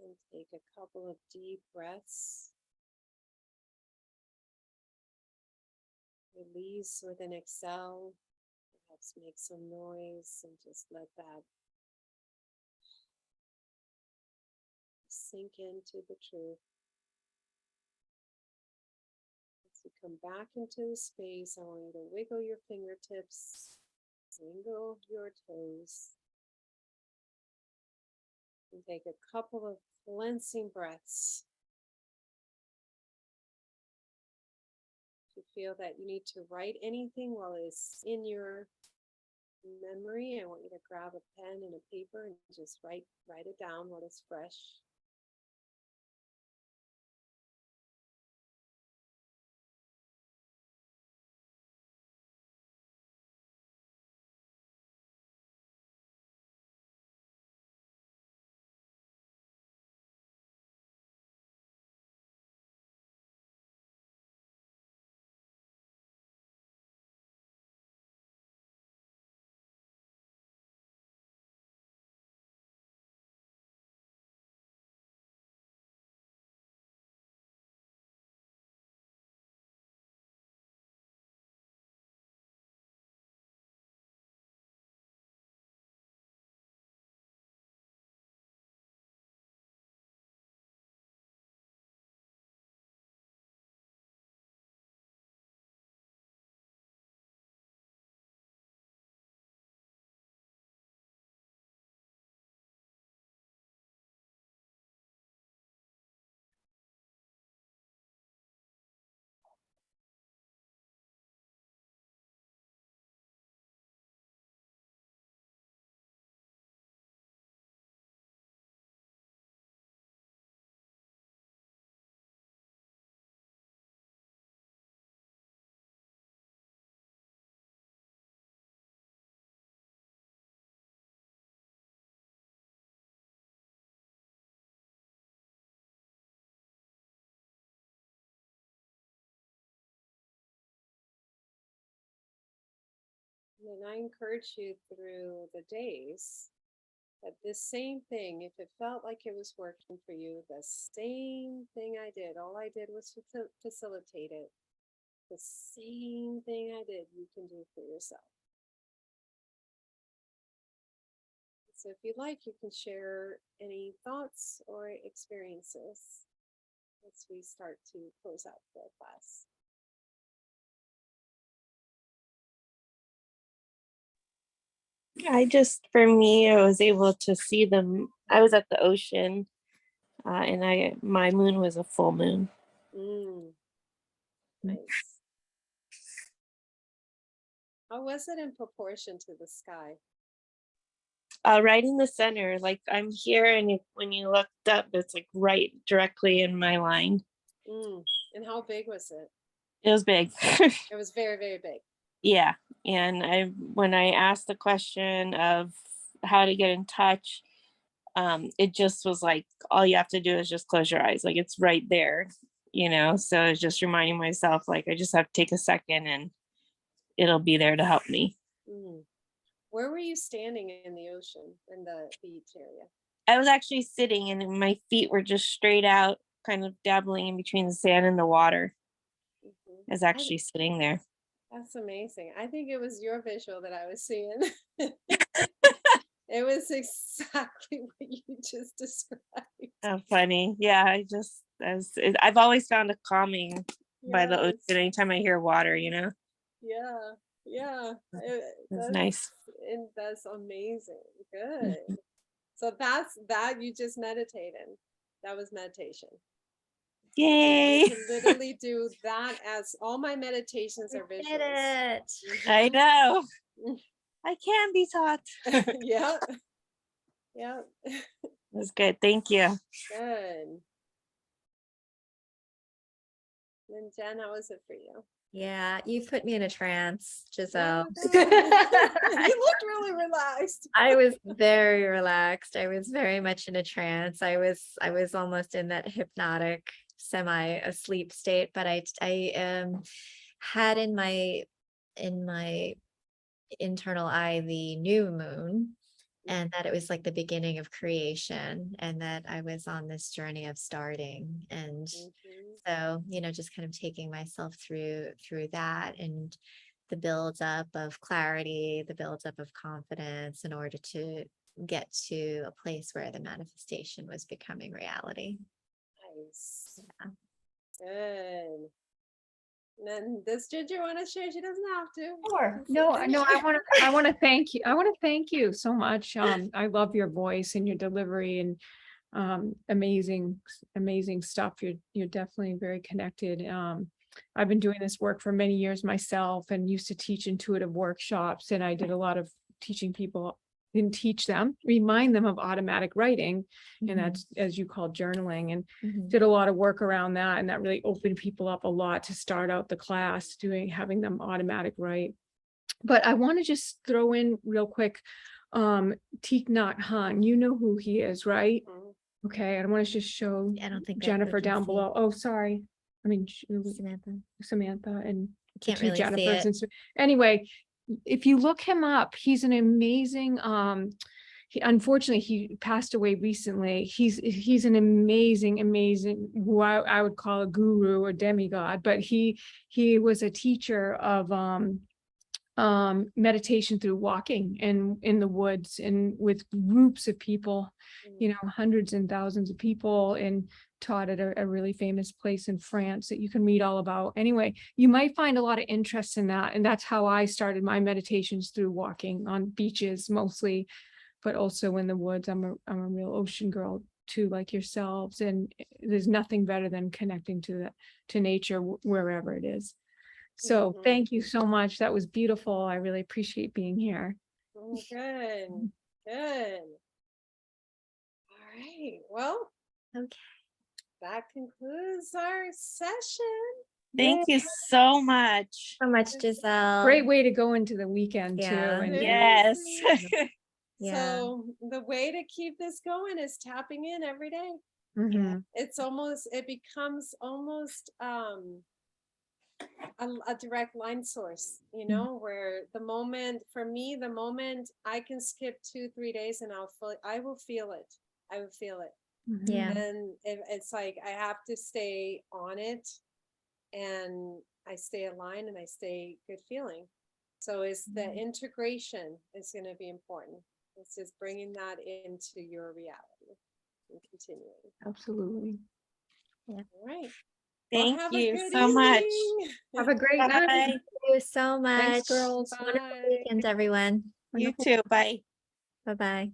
Speaker 1: And take a couple of deep breaths. Release with an exhale. Perhaps make some noise and just let that sink into the truth. As you come back into the space, I want you to wiggle your fingertips, wiggle your toes, and take a couple of cleansing breaths. If you feel that you need to write anything while it's in your memory, I want you to grab a pen and a paper and just write it down while it's fresh. And I encourage you through the days that this same thing, if it felt like it was working for you, the same thing I did, all I did was facilitate it. The same thing I did, you can do for yourself. So if you'd like, you can share any thoughts or experiences as we start to close out the class.
Speaker 3: For me, I was able to see them. I was at the ocean, and my moon was a full moon.
Speaker 1: Nice. How was it in proportion to the sky?
Speaker 3: Right in the center, like I'm here, and when you looked up, it's like right directly in my line.
Speaker 1: And how big was it?
Speaker 3: It was big.
Speaker 1: It was very, very big.
Speaker 3: Yeah, and when I asked the question of how to get in touch, it just was like all you have to do is just close your eyes, like it's right there, so it's just reminding myself, like I just have to take a second and it'll be there to help me.
Speaker 1: Where were you standing in the ocean, in the beach area?
Speaker 3: I was actually sitting, and my feet were just straight out, kind of dabbling in between the sand and the water. I was actually sitting there.
Speaker 1: That's amazing. I think it was your visual that I was seeing. It was exactly what you just described.
Speaker 3: Oh, funny. Yeah, I've always found a calming by the ocean anytime I hear water,
Speaker 1: Yeah.
Speaker 3: That's nice.
Speaker 1: And that's amazing. Good. So that you just meditated. That was meditation.
Speaker 3: Yay.
Speaker 1: You can literally do that, as all my meditations are visuals.
Speaker 2: Did it.
Speaker 3: I know. I can be taught.
Speaker 1: Yeah.
Speaker 3: That's good. Thank you.
Speaker 1: Good. And Jen, how was it for you?
Speaker 2: Yeah, you put me in a trance, Giselle.
Speaker 1: You looked really relaxed.
Speaker 2: I was very relaxed. I was very much in a trance. I was almost in that hypnotic, semi-asleep state, but I had in my internal eye the new moon, and that it was like the beginning of creation, and that I was on this journey of starting. And so, just kind of taking myself through that, and the build up of clarity, the build up of confidence, in order to get to a place where the manifestation was becoming reality.
Speaker 1: Nice. Yeah. Good. And then does Ginger want to share? She doesn't have to.
Speaker 4: Sure. No, I want to thank you. I want to thank you so much. I love your voice and your delivery, and amazing stuff. You're definitely very connected. I've been doing this work for many years myself, and used to teach intuitive workshops, and I did a lot of teaching people, didn't teach them, remind them of automatic writing, and that's, as you call, journaling, and did a lot of work around that, and that really opened people up a lot to start out the class having them automatic write. But I want to just throw in real quick, Thich Nhat Hanh, you know who he is, right? Okay, I want to just show
Speaker 2: I don't think
Speaker 4: Jennifer down below. Oh, sorry. I mean, Samantha and
Speaker 2: can't really see it.
Speaker 4: And anyway, if you look him up, he's an amazing, unfortunately he passed away recently. He's an amazing, who I would call a guru or demigod, but he was a teacher of meditation through walking in the woods, and with groups of people, hundreds and thousands of people, and taught at a really famous place in France that you can read all about. Anyway, you might find a lot of interest in that, and that's how I started my meditations, through walking on beaches mostly, but also in the woods. I'm a real ocean girl too, like yourselves, and there's nothing better than connecting to nature wherever it is. So thank you so much. That was beautiful. I really appreciate being here.
Speaker 1: Oh, good. All right. Well,
Speaker 2: okay.
Speaker 1: That concludes our session.
Speaker 3: Thank you so much.
Speaker 2: Giselle.
Speaker 4: Great way to go into the weekend too. And
Speaker 3: yes.
Speaker 1: So the way to keep this going is tapping in every day. It becomes almost a direct line source, you know, where the moment, for me, the moment I can skip 2-3 days and I will feel it. I will feel it.
Speaker 2: Yeah.
Speaker 1: And it's like I have to stay on it, and I stay aligned and I stay good feeling. So it's the integration is going to be important. It's just bringing that into your reality and continuing.
Speaker 4: Absolutely.
Speaker 1: All right.
Speaker 3: Thank
Speaker 1: have a
Speaker 3: you
Speaker 1: good
Speaker 3: so much.
Speaker 1: evening.
Speaker 4: Have a great night.
Speaker 3: Bye.
Speaker 2: Thank you so much.
Speaker 4: Thanks, girls.
Speaker 2: Wonderful
Speaker 1: Bye.
Speaker 2: weekend, everyone.
Speaker 3: You too. Bye.
Speaker 2: Bye-bye.